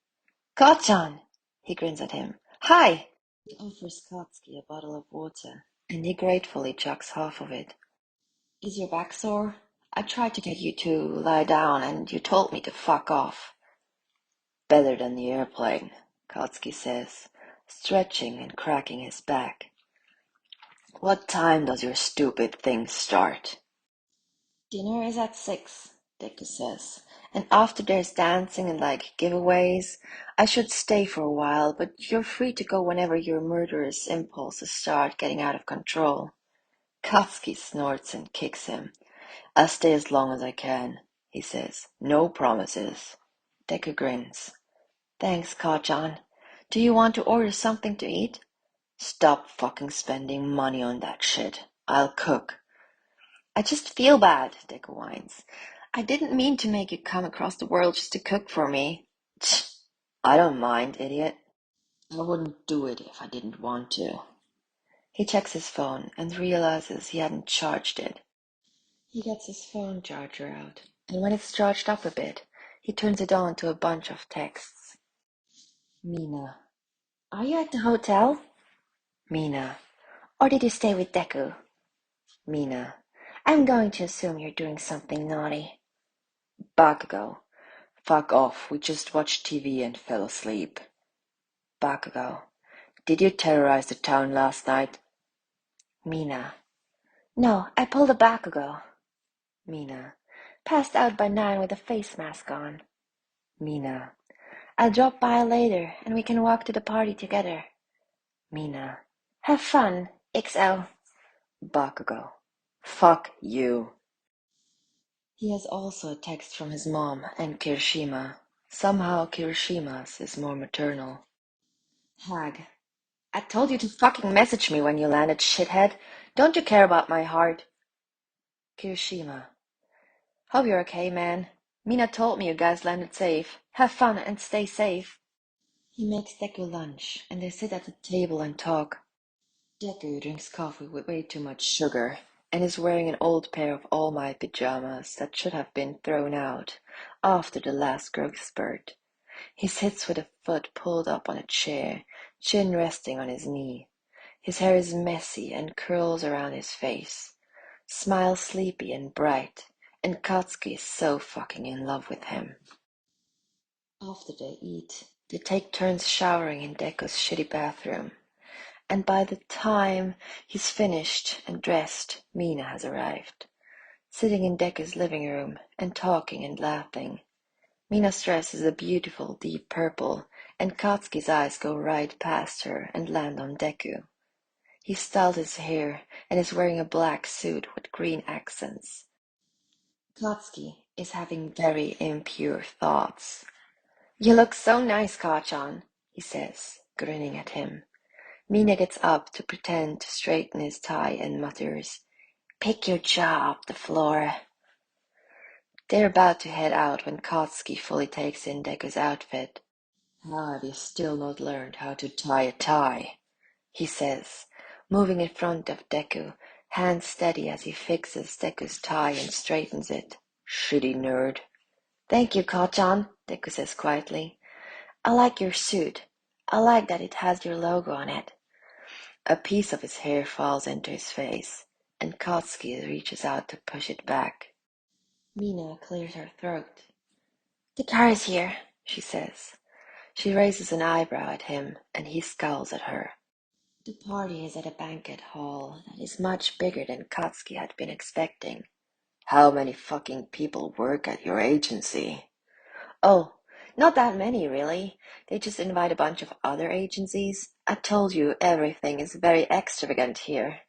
Kachan! He grins at him. Hi! He offers Katsuki a bottle of water, and he gratefully chugs half of it. Is your back sore? I tried to get you to lie down, and you told me to fuck off. Better than the airplane, Katsuki says, stretching and cracking his back. What time does your stupid thing start? Dinner is at 6, Deku says, and after there's dancing and giveaways, I should stay for a while, but you're free to go whenever your murderous impulses start getting out of control. Katsuki snorts and kicks him. I'll stay as long as I can, he says. No promises. Deku grins. Thanks, Kachan. Do you want to order something to eat? Stop fucking spending money on that shit. I'll cook. I just feel bad, Deku whines. I didn't mean to make you come across the world just to cook for me. Tch, I don't mind, idiot. I wouldn't do it if I didn't want to. He checks his phone and realizes he hadn't charged it. He gets his phone charger out, and when it's charged up a bit, he turns it on to a bunch of texts. Mina. Are you at the hotel? Mina. Or did you stay with Deku? Mina. I'm going to assume you're doing something naughty. Bakugo. Fuck off, we just watched TV and fell asleep. Bakugo. Did you terrorize the town last night? Mina. No, I pulled a Bakugo. Mina. Passed out by 9 with a face mask on. Mina. I'll drop by later and we can walk to the party together. Mina. Have fun, XL. Bakugo. Fuck you. He has also a text from his mom and Kirishima. Somehow Kirishima's is more maternal. Hag. I told you to fucking message me when you landed, shithead. Don't you care about my heart? Kirishima. Hope you're okay, man. Mina told me you guys landed safe. Have fun and stay safe. He makes Deku lunch, and they sit at the table and talk. Deku drinks coffee with way too much sugar, and is wearing an old pair of All Might pajamas that should have been thrown out after the last growth spurt. He sits with a foot pulled up on a chair, chin resting on his knee. His hair is messy and curls around his face. Smiles sleepy and bright, and Katsuki is so fucking in love with him. After they eat, they take turns showering in Deku's shitty bathroom. And by the time he's finished and dressed, Mina has arrived, sitting in Deku's living room and talking and laughing. Mina's dress is a beautiful deep purple, and Katsuki's eyes go right past her and land on Deku. He styled his hair and is wearing a black suit with green accents. Katsuki is having very impure thoughts. You look so nice, Kachan, he says, grinning at him. Mina gets up to pretend to straighten his tie and mutters, Pick your jaw off the floor. They're about to head out when Katsuki fully takes in Deku's outfit. How have you still not learned how to tie a tie? He says, moving in front of Deku, hands steady as he fixes Deku's tie and straightens it. Shitty nerd. Thank you, Kachan, Deku says quietly. I like your suit. I like that it has your logo on it. A piece of his hair falls into his face, and Katsuki reaches out to push it back. Mina clears her throat. The car is here, she says. She raises an eyebrow at him, and he scowls at her. The party is at a banquet hall that is much bigger than Katsuki had been expecting. How many fucking people work at your agency? Oh, not that many, really. They just invite a bunch of other agencies. I told you everything is very extravagant here.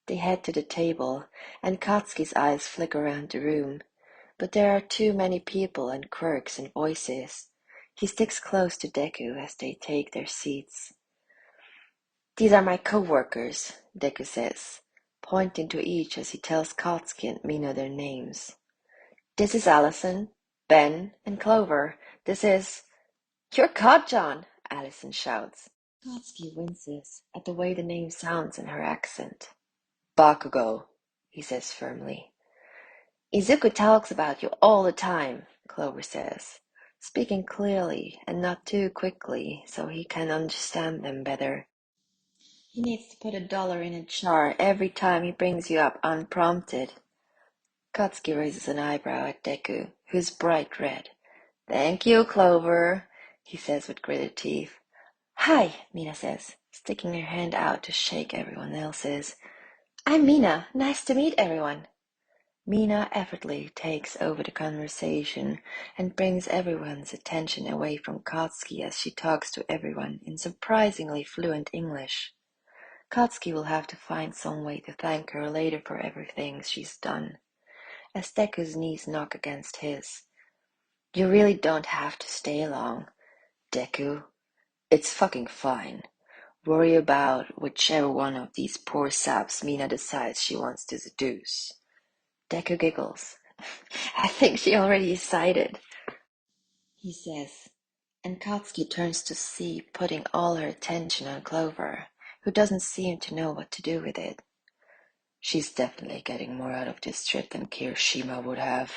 They head to the table, and Katsuki's eyes flick around the room. But there are too many people and quirks and voices. He sticks close to Deku as they take their seats. These are my co-workers, Deku says, pointing to each as he tells Katsuki and Mina their names. This is Allison, Ben, and Clover. This is... You're Kachan, Allison shouts. Katsuki winces at the way the name sounds in her accent. Bakugo, he says firmly. Izuku talks about you all the time, Clover says, speaking clearly and not too quickly so he can understand them better. He needs to put $1 in a jar every time he brings you up unprompted. Katsuki raises an eyebrow at Deku, who's bright red. Thank you, Clover, he says with gritted teeth. Hi, Mina says, sticking her hand out to shake everyone else's. I'm Mina. Nice to meet everyone. Mina effortlessly takes over the conversation and brings everyone's attention away from Katsuki as she talks to everyone in surprisingly fluent English. Katsuki will have to find some way to thank her later for everything she's done. As Deku's knees knock against his. You really don't have to stay long, Deku. It's fucking fine. Worry about whichever one of these poor saps Mina decides she wants to seduce. Deku giggles. I think she already decided, he says, and Katsuki turns to see, putting all her attention on Clover, who doesn't seem to know what to do with it. She's definitely getting more out of this trip than Kirishima would have.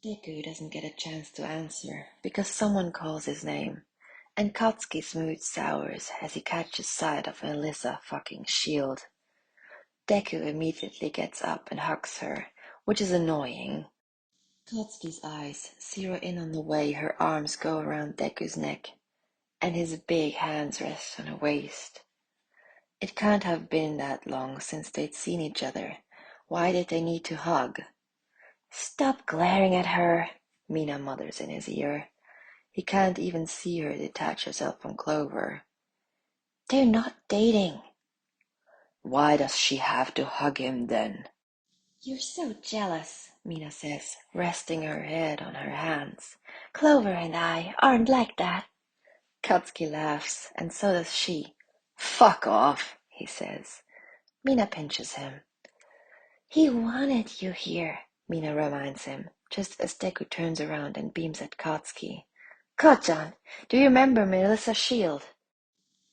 Deku doesn't get a chance to answer because someone calls his name, and Katsuki's mood sours as he catches sight of Elissa fucking Shield. Deku immediately gets up and hugs her, which is annoying. Katsuki's eyes zero in on the way her arms go around Deku's neck, and his big hands rest on her waist. It can't have been that long since they'd seen each other. Why did they need to hug? Stop glaring at her, Mina mutters in his ear. He can't even see her detach herself from Clover. They're not dating. Why does she have to hug him then? You're so jealous, Mina says, resting her head on her hands. Clover and I aren't like that. Katsuki laughs, and so does she. Fuck off, he says. Mina pinches him. He wanted you here, Mina reminds him, just as Deku turns around and beams at Katsuki. Kachan, do you remember Melissa Shield?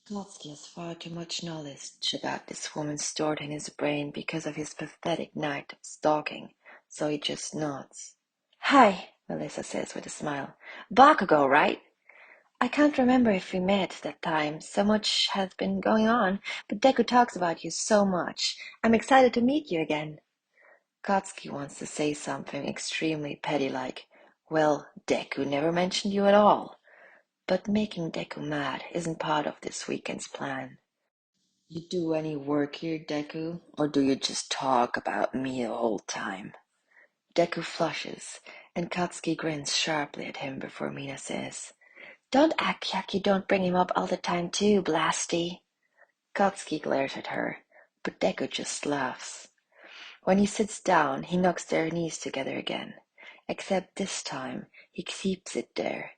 Katsuki has far too much knowledge about this woman stored in his brain because of his pathetic night of stalking, so he just nods. Hi, Melissa says with a smile. Bakugo, right? I can't remember if we met that time. So much has been going on, but Deku talks about you so much. I'm excited to meet you again. Katsuki wants to say something extremely petty like, well, Deku never mentioned you at all. But making Deku mad isn't part of this weekend's plan. You do any work here, Deku, or do you just talk about me the whole time? Deku flushes, and Katsuki grins sharply at him before Mina says, Don't act like you don't bring him up all the time too, Blasty. Katsuki glares at her, but Deku just laughs. When he sits down, he knocks their knees together again, except this time he keeps it there.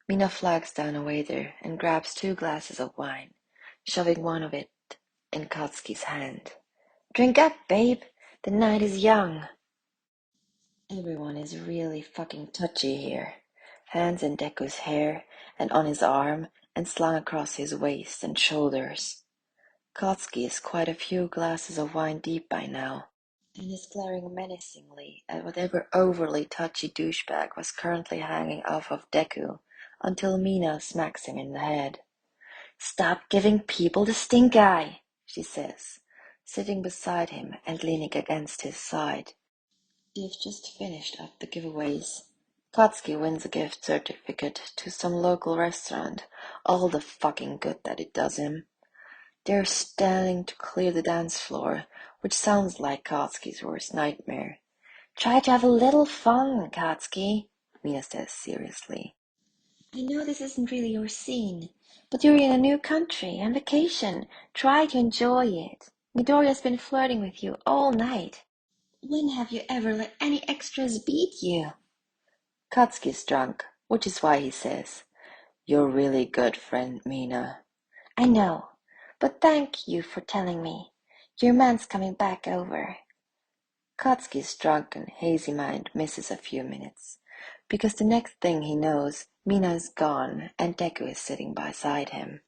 Mina flags down a waiter and grabs 2 glasses of wine, shoving one of it in Katsuki's hand. Drink up, babe. The night is young. Everyone is really fucking touchy here. Hands in Deku's hair and on his arm and slung across his waist and shoulders. Katsuki is quite a few glasses of wine deep by now, and is glaring menacingly at whatever overly touchy douchebag was currently hanging off of Deku until Mina smacks him in the head. Stop giving people the stink eye, she says, sitting beside him and leaning against his side. They've just finished up the giveaways. Katsuki wins a gift certificate to some local restaurant, all the fucking good that it does him. They're standing to clear the dance floor, which sounds like Katsuki's worst nightmare. Try to have a little fun, Katsuki, Mina says seriously. I know this isn't really your scene, but you're in a new country on vacation. Try to enjoy it. Midoriya's been flirting with you all night. When have you ever let any extras beat you? Katsuki's drunk, which is why he says, You're really good, friend Mina. I know, but thank you for telling me. Your man's coming back over. Katsuki's drunken, hazy mind misses a few minutes, because the next thing he knows, Mina is gone and Deku is sitting beside him.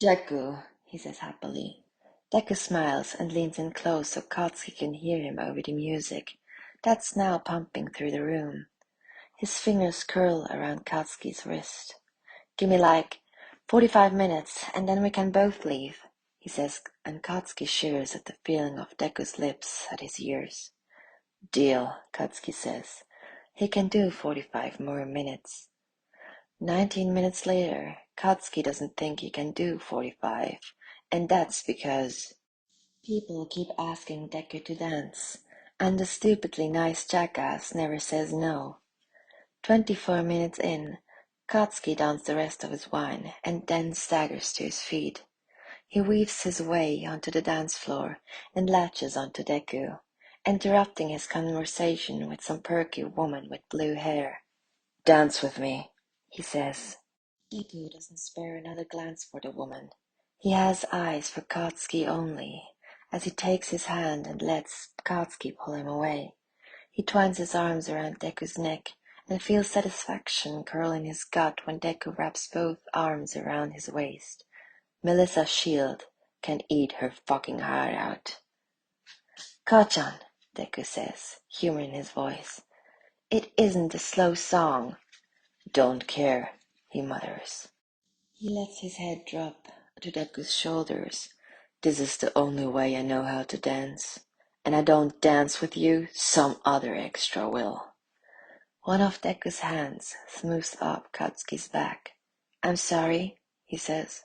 Deku, he says happily. Deku smiles and leans in close so Katsuki can hear him over the music that's now pumping through the room. His fingers curl around Katsuki's wrist. Give me like 45 minutes and then we can both leave, he says, and Katsuki shivers at the feeling of Deku's lips at his ears. Deal, Katsuki says. He can do 45 more minutes. 19 minutes later, Katsuki doesn't think he can do 45, and that's because people keep asking Deku to dance, and the stupidly nice jackass never says no. 24 minutes in, Katsuki downs the rest of his wine and then staggers to his feet. He weaves his way onto the dance floor and latches onto Deku, interrupting his conversation with some perky woman with blue hair. Dance with me, he says. Deku doesn't spare another glance for the woman. He has eyes for Katsuki only, as he takes his hand and lets Katsuki pull him away. He twines his arms around Deku's neck and feels satisfaction curl in his gut when Deku wraps both arms around his waist. Melissa's shield can eat her fucking heart out. Kachan, Deku says, humor in his voice. It isn't a slow song. Don't care, he mutters. He lets his head drop to Deku's shoulders. This is the only way I know how to dance. And I don't dance with you, some other extra will. One of Deku's hands smooths up Katsuki's back. I'm sorry, he says.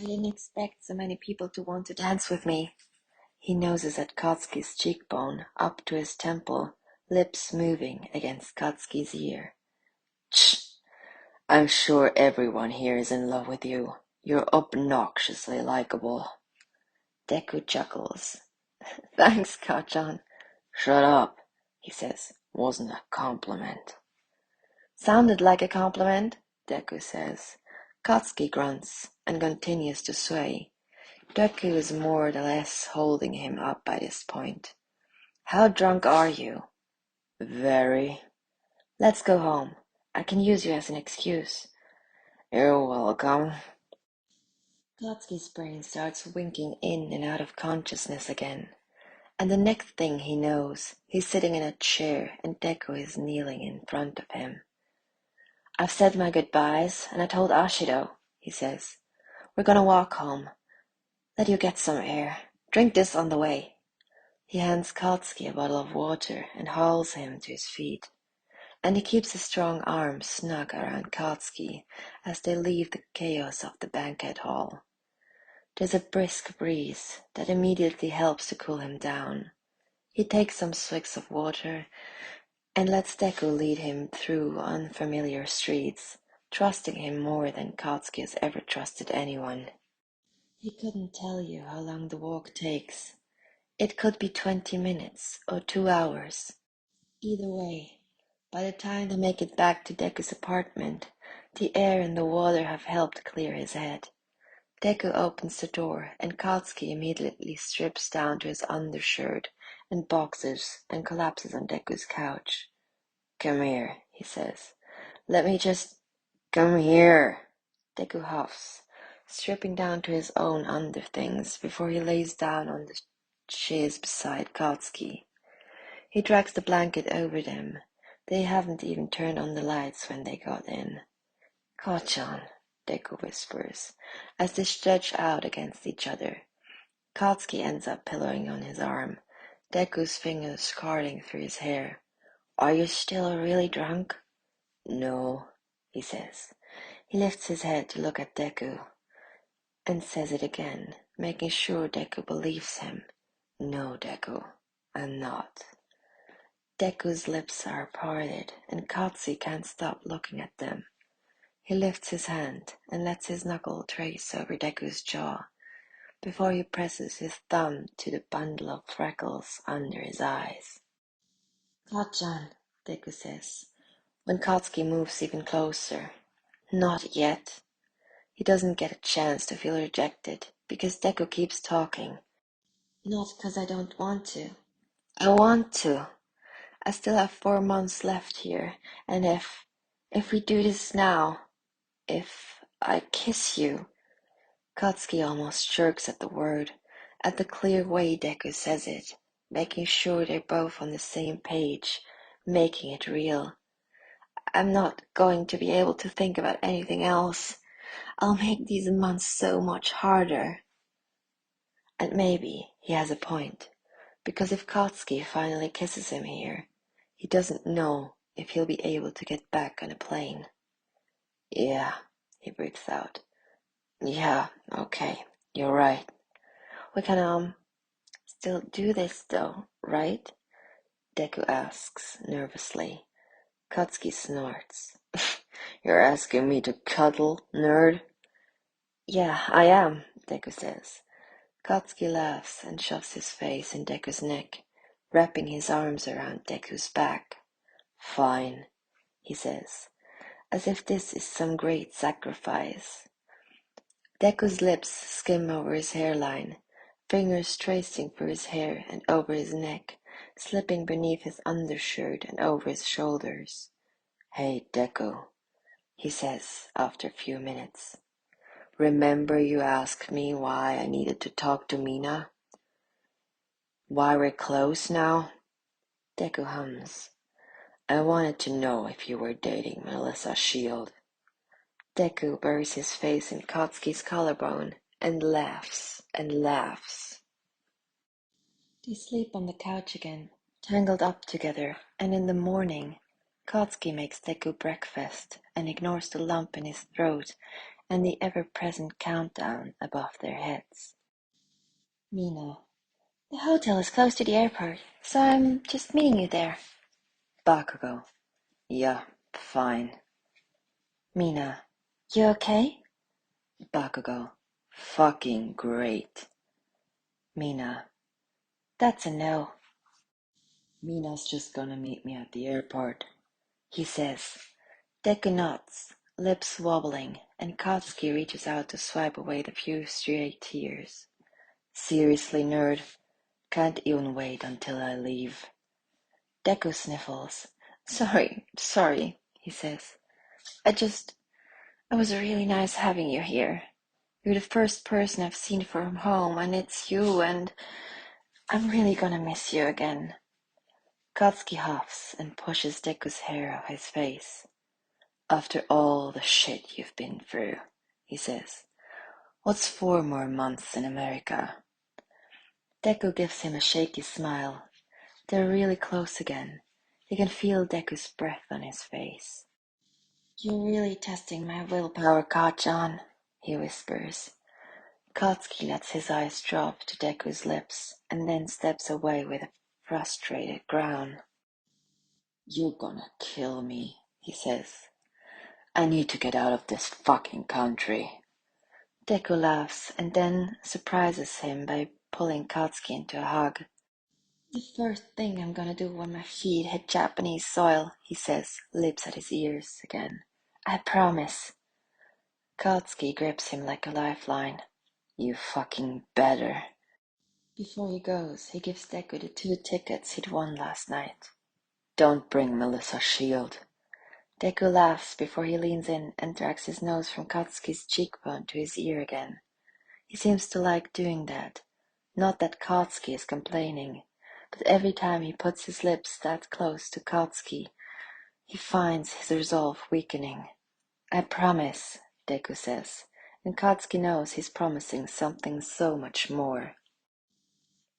I didn't expect so many people to want to dance with me. He noses at Katsuki's cheekbone, up to his temple, lips moving against Katsuki's ear. Tch! I'm sure everyone here is in love with you. You're obnoxiously likable. Deku chuckles. Thanks, Kachan. Shut up, he says. Wasn't a compliment. Sounded like a compliment, Deku says. Katsuki grunts and continues to sway. Deku is more or less holding him up by this point. How drunk are you? Very. Let's go home. I can use you as an excuse. You're welcome. Katsuki's brain starts winking in and out of consciousness again. And the next thing he knows, he's sitting in a chair and Deku is kneeling in front of him. I've said my goodbyes, and I told Ashido, he says. We're gonna walk home. Let you get some air. Drink this on the way. He hands Katsuki a bottle of water and hauls him to his feet. And he keeps his strong arms snug around Katsuki as they leave the chaos of the banquet hall. There's a brisk breeze that immediately helps to cool him down. He takes some swigs of water and lets Deku lead him through unfamiliar streets, trusting him more than Katsuki has ever trusted anyone. He couldn't tell you how long the walk takes. It could be 20 minutes or 2 hours. Either way, by the time they make it back to Deku's apartment, the air and the water have helped clear his head. Deku opens the door and Katsuki immediately strips down to his undershirt and boxers and collapses on Deku's couch. Come here, he says. Let me just... Come here. Deku huffs, stripping down to his own underthings before he lays down on the chaise beside Katsuki. He drags the blanket over them. They haven't even turned on the lights when they got in. Kachan, Deku whispers, as they stretch out against each other. Katsuki ends up pillowing on his arm, Deku's fingers carding through his hair. Are you still really drunk? No, he says. He lifts his head to look at Deku and says it again, making sure Deku believes him. No, Deku, I'm not. Deku's lips are parted and Katsuki can't stop looking at them. He lifts his hand and lets his knuckle trace over Deku's jaw before he presses his thumb to the bundle of freckles under his eyes. Kachan, Deku says, when Katsuki moves even closer. Not yet. He doesn't get a chance to feel rejected because Deku keeps talking. Not because I don't want to. I want to. I still have 4 months left here, and if we do this now, if I kiss you... Katsuki almost jerks at the word, at the clear way Deku says it, making sure they're both on the same page, making it real. I'm not going to be able to think about anything else. I'll make these months so much harder. And maybe he has a point, because if Katsuki finally kisses him here, he doesn't know if he'll be able to get back on a plane. Yeah, he breathes out. Yeah, okay, you're right. We can, still do this though, right? Deku asks, nervously. Katsuki snorts. You're asking me to cuddle, nerd? Yeah, I am, Deku says. Katsuki laughs and shoves his face in Deku's neck, wrapping his arms around Deku's back. Fine, he says, as if this is some great sacrifice. Deku's lips skim over his hairline, fingers tracing through his hair and over his neck, slipping beneath his undershirt and over his shoulders. "Hey, Deku," he says after a few minutes. "Remember you asked me why I needed to talk to Mina? Why we're close now?" Deku hums. "I wanted to know if you were dating Melissa Shield." Deku buries his face in Katsuki's collarbone and laughs and laughs. They sleep on the couch again, tangled up together, and in the morning, Katsuki makes Deku breakfast and ignores the lump in his throat and the ever-present countdown above their heads. Mina. "The hotel is close to the airport, so I'm just meeting you there." Bakugo. "Yeah, fine." Mina. "You okay?" Bakugo. "Fucking great." Mina. "That's a no." "Mina's just gonna meet me at the airport," he says. Deku nods, lips wobbling, and Katsuki reaches out to swipe away the few stray tears. "Seriously, nerd, can't even wait until I leave." Deku sniffles. Sorry, he says. It was really nice having you here. You're the first person I've seen from home, and it's you, and I'm really gonna miss you again." Katsuki huffs and pushes Deku's hair off his face. "After all the shit you've been through," he says, "what's 4 more months in America?" Deku gives him a shaky smile. They're really close again. He can feel Deku's breath on his face. "You're really testing my willpower, Kachan," he whispers. Katsuki lets his eyes drop to Deku's lips and then steps away with a frustrated groan. "You're gonna kill me," he says. "I need to get out of this fucking country." Deku laughs and then surprises him by pulling Katsuki into a hug. "The first thing I'm gonna do when my feet hit Japanese soil," he says, lips at his ears again. "I promise." Katsuki grips him like a lifeline. "You fucking better." Before he goes, he gives Deku the 2 tickets he'd won last night. "Don't bring Melissa Shield." Deku laughs before he leans in and drags his nose from Katsuki's cheekbone to his ear again. He seems to like doing that. Not that Katsuki is complaining, but every time he puts his lips that close to Katsuki, he finds his resolve weakening. "I promise," Deku says, and Katsuki knows he's promising something so much more.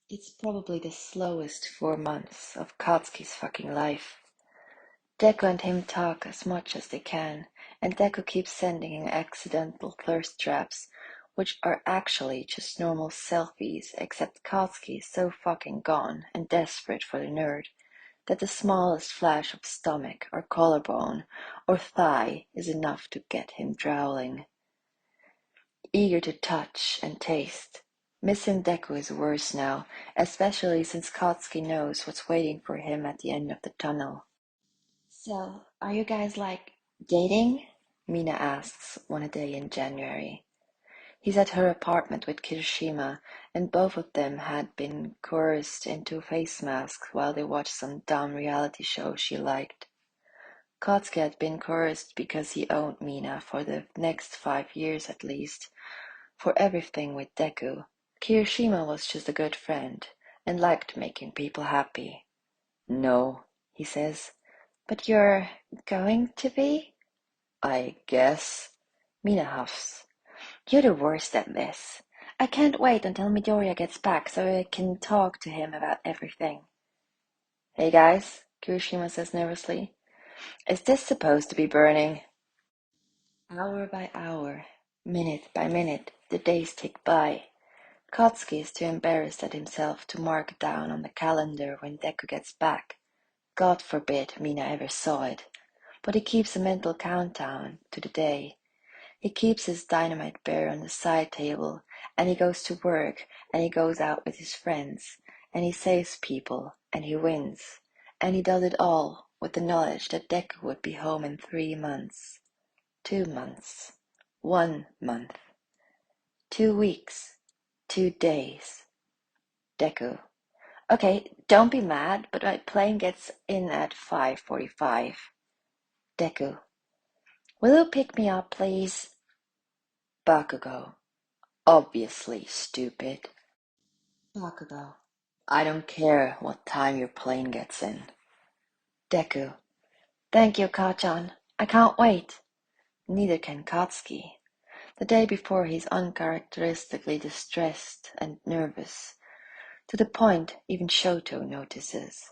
It's probably the slowest 4 months of Katsuki's fucking life. Deku and him talk as much as they can, and Deku keeps sending him accidental thirst traps, which are actually just normal selfies, except Katsuki is so fucking gone and desperate for the nerd that the smallest flash of stomach or collarbone or thigh is enough to get him drowling. Eager to touch and taste, missing Deku is worse now, especially since Katsuki knows what's waiting for him at the end of the tunnel. "So, are you guys like dating?" Mina asks one day in January. He's at her apartment with Kirishima, and both of them had been coerced into face masks while they watched some dumb reality show she liked. Katsuki had been coerced because he owed Mina for the next 5 years at least, for everything with Deku. Kirishima was just a good friend and liked making people happy. "No," he says. "But you're going to be?" "I guess." Mina huffs. "You're the worst at this. I can't wait until Midoriya gets back so I can talk to him about everything." "Hey guys," Kirishima says nervously. "Is this supposed to be burning?" Hour by hour, minute by minute, the days tick by. Katsuki is too embarrassed at himself to mark down on the calendar when Deku gets back. God forbid Mina ever saw it. But he keeps a mental countdown to the day. He keeps his dynamite bear on the side table, and he goes to work, and he goes out with his friends, and he saves people, and he wins. And he does it all with the knowledge that Deku would be home in 3 months. 2 months. 1 month. 2 weeks. 2 days. Deku. Okay, don't be mad, but my plane gets in at 5:45. Deku. Will you pick me up, please? Bakugo. Obviously, stupid. Bakugo. I don't care what time your plane gets in. Deku. Thank you, Kachan. I can't wait. Neither can Katsuki. The day before he's uncharacteristically distressed and nervous, to the point even Shoto notices.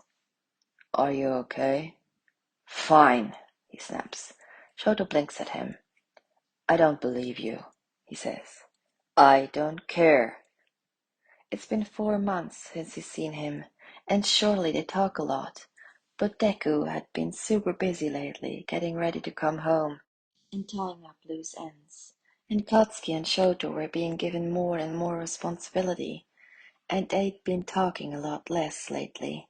Are you okay? Fine, he snaps. Shoto blinks at him. I don't believe you, he says. I don't care. It's been 4 months since he's seen him, and surely they talk a lot. But Deku had been super busy lately, getting ready to come home and tying up loose ends. And Katsuki and Shoto were being given more and more responsibility, and they'd been talking a lot less lately.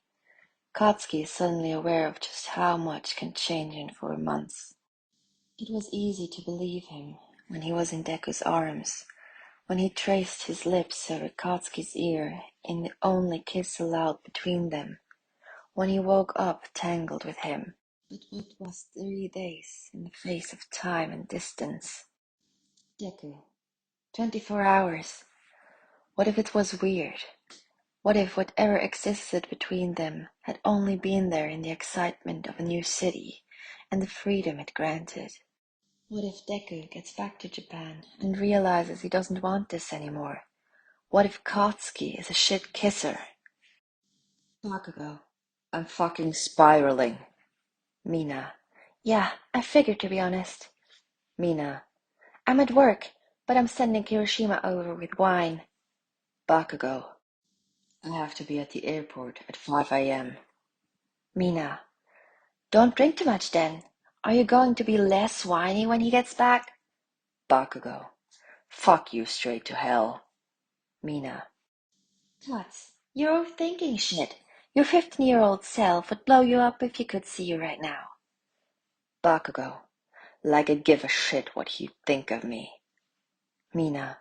Katsuki is suddenly aware of just how much can change in 4 months. It was easy to believe him when he was in Deku's arms, when he traced his lips over Katsuki's ear in the only kiss allowed between them, when he woke up tangled with him. But what was 3 days in the face of time and distance? Deku. 24 hours. What if it was weird? What if whatever existed between them had only been there in the excitement of a new city and the freedom it granted? What if Deku gets back to Japan and realizes he doesn't want this anymore? What if Katsuki is a shit kisser? Bakugo. I'm fucking spiraling. Mina. Yeah, I figured, to be honest. Mina. I'm at work, but I'm sending Kirishima over with wine. Bakugo. I have to be at the airport at 5 a.m. Mina. Don't drink too much then. Are you going to be less whiny when he gets back? Bakugo. Fuck you straight to hell. Mina. Tuts, you're overthinking shit. Your 15-year-old self would blow you up if you could see you right now. Bakugo. Like I give a shit what you think of me. Mina.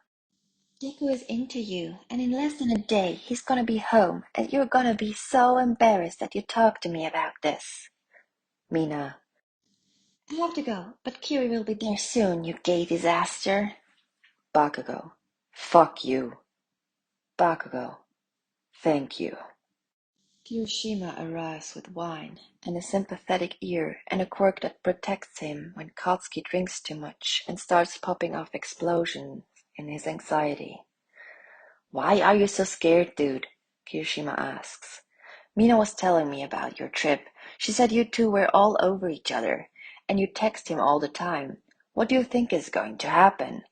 Deku is into you, and in less than a day he's gonna be home, and you're gonna be so embarrassed that you talked to me about this. Mina. I have to go, but Kiri will be there soon, you gay disaster. Bakugo. Fuck you. Bakugo. Thank you. Kirishima arrives with wine and a sympathetic ear and a quirk that protects him when Katsuki drinks too much and starts popping off explosions in his anxiety. Why are you so scared, dude? Kirishima asks. Mina was telling me about your trip. She said you two were all over each other, and you text him all the time. What do you think is going to happen?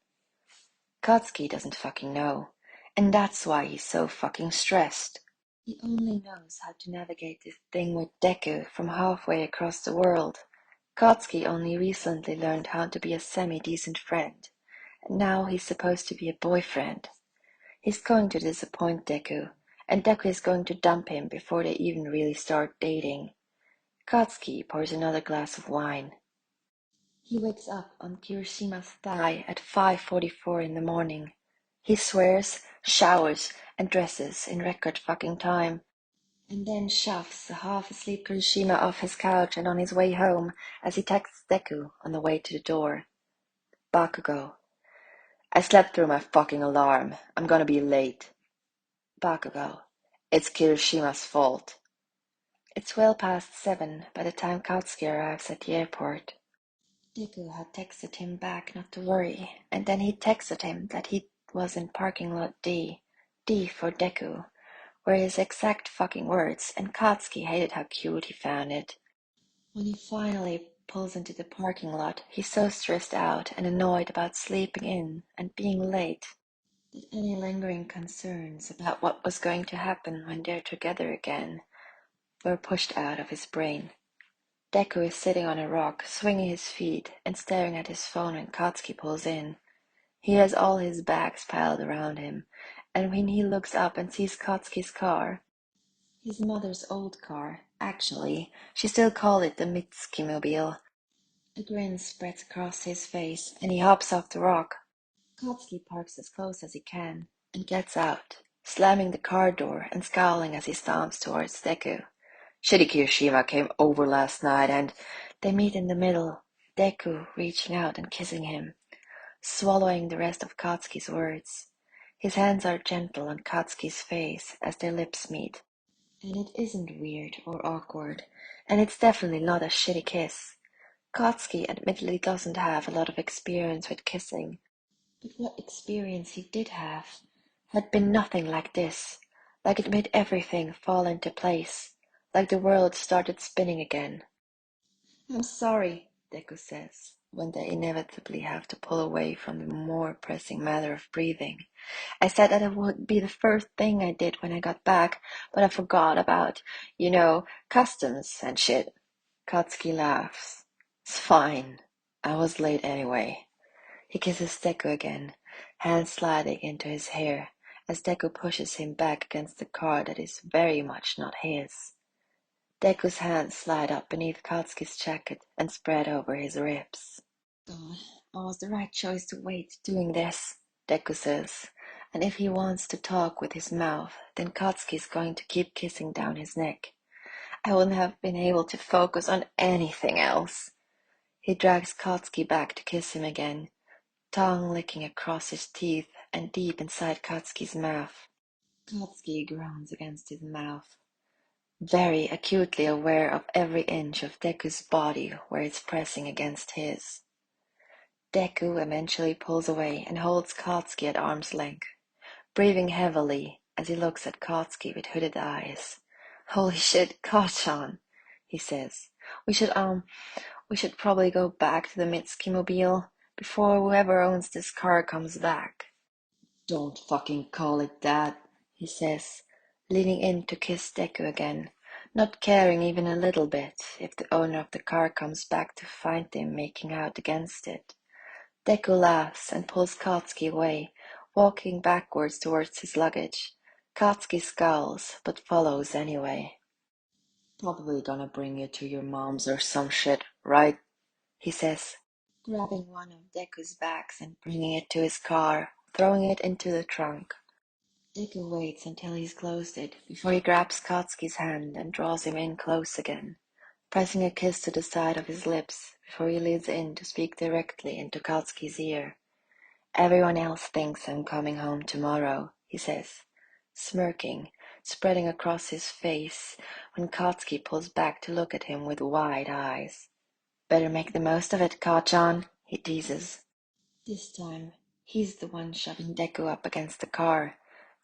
Katsuki doesn't fucking know, and that's why he's so fucking stressed. He only knows how to navigate this thing with Deku from halfway across the world. Katsuki only recently learned how to be a semi-decent friend, and now he's supposed to be a boyfriend. He's going to disappoint Deku, and Deku is going to dump him before they even really start dating. Katsuki pours another glass of wine. He wakes up on Kirishima's thigh at 5:44 in the morning. He swears, showers, and dresses in record fucking time, and then shoves the half-asleep Kirishima off his couch and on his way home as he texts Deku on the way to the door. Bakugo. I slept through my fucking alarm. I'm gonna be late. Bakugo. It's Kirishima's fault. It's well past 7 by the time Katsuki arrives at the airport. Deku had texted him back not to worry, and then he texted him that he was in parking lot D. D for Deku, were his exact fucking words, and Katsuki hated how cute he found it. When he finally pulls into the parking lot, he's so stressed out and annoyed about sleeping in and being late that any lingering concerns about what was going to happen when they're together again were pushed out of his brain. Deku is sitting on a rock, swinging his feet and staring at his phone when Katsuki pulls in. He has all his bags piled around him, and when he looks up and sees Katsuki's car, his mother's old car, actually, she still called it the Mitsuki-mobile, a grin spreads across his face, and he hops off the rock. Katsuki parks as close as he can and gets out, slamming the car door and scowling as he stomps towards Deku. Shirikirishima came over last night and they meet in the middle, Deku reaching out and kissing him, swallowing the rest of Katsuki's words. His hands are gentle on Katsuki's face as their lips meet. And it isn't weird or awkward, and it's definitely not a shitty kiss. Katsuki admittedly doesn't have a lot of experience with kissing, but what experience he did have had been nothing like this, like it made everything fall into place, like the world started spinning again. I'm sorry, Deku says, when they inevitably have to pull away from the more pressing matter of breathing. I said that it would be the first thing I did when I got back, but I forgot about, customs and shit. Katsuki laughs. It's fine. I was late anyway. He kisses Deku again, hands sliding into his hair, as Deku pushes him back against the car that is very much not his. Deku's hands slide up beneath Katsuki's jacket and spread over his ribs. God, I was the right choice to wait doing this, Deku says, and if he wants to talk with his mouth, then Katsuki's going to keep kissing down his neck. I wouldn't have been able to focus on anything else. He drags Katsuki back to kiss him again, tongue licking across his teeth and deep inside Katsuki's mouth. Katsuki groans against his mouth, very acutely aware of every inch of Deku's body where it's pressing against his. Deku eventually pulls away and holds Katsuki at arm's length, breathing heavily as he looks at Katsuki with hooded eyes. Holy shit, Kachan, he says. We should probably go back to the Mitsuki mobile before whoever owns this car comes back. Don't fucking call it that, he says, leaning in to kiss Deku again, not caring even a little bit if the owner of the car comes back to find them making out against it. Deku laughs and pulls Katsuki away, walking backwards towards his luggage. Katsuki scowls, but follows anyway. Probably gonna bring you to your mom's or some shit, right? He says, grabbing one of Deku's bags and bringing it to his car, throwing it into the trunk. Deku waits until he's closed it before he grabs Katsuki's hand and draws him in close again, pressing a kiss to the side of his lips before he leans in to speak directly into Katsuki's ear. Everyone else thinks I'm coming home tomorrow, he says, smirking, spreading across his face when Katsuki pulls back to look at him with wide eyes. Better make the most of it, Kachan, he teases. This time, he's the one shoving Deku up against the car,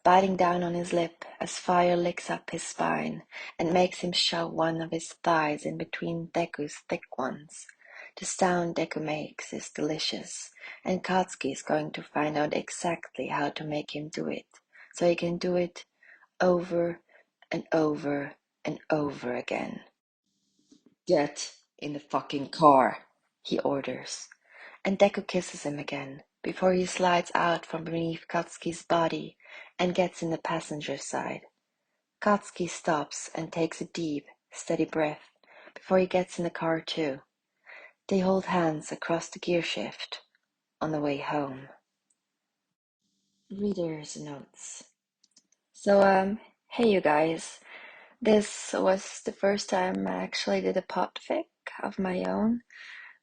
biting down on his lip as fire licks up his spine and makes him shove one of his thighs in between Deku's thick ones. The sound Deku makes is delicious, and Katsuki is going to find out exactly how to make him do it, so he can do it over and over and over again. Get in the fucking car, he orders, and Deku kisses him again before he slides out from beneath Katsuki's body and gets in the passenger side. Katsuki stops and takes a deep, steady breath before he gets in the car too. They hold hands across the gear shift on the way home. Reader's notes. So, hey you guys. This was the first time I actually did a podfic of my own,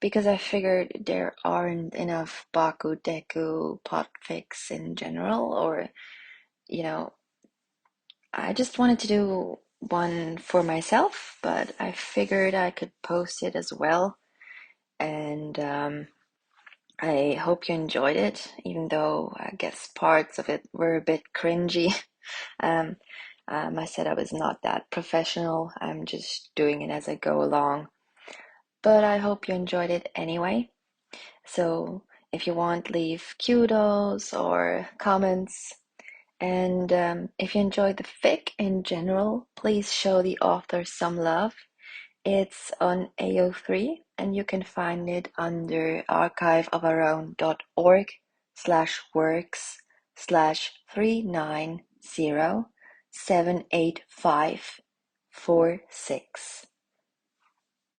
because I figured there aren't enough BakuDeku podfics in general, or, I just wanted to do one for myself, but I figured I could post it as well, and I hope you enjoyed it, even though I guess parts of it were a bit cringy. um, I said I was not that professional, I'm just doing it as I go along, but I hope you enjoyed it anyway. So if you want, leave kudos or comments. And if you enjoyed the fic in general, please show the author some love. It's on AO3 and you can find it under archiveofourown.org/works/390785446.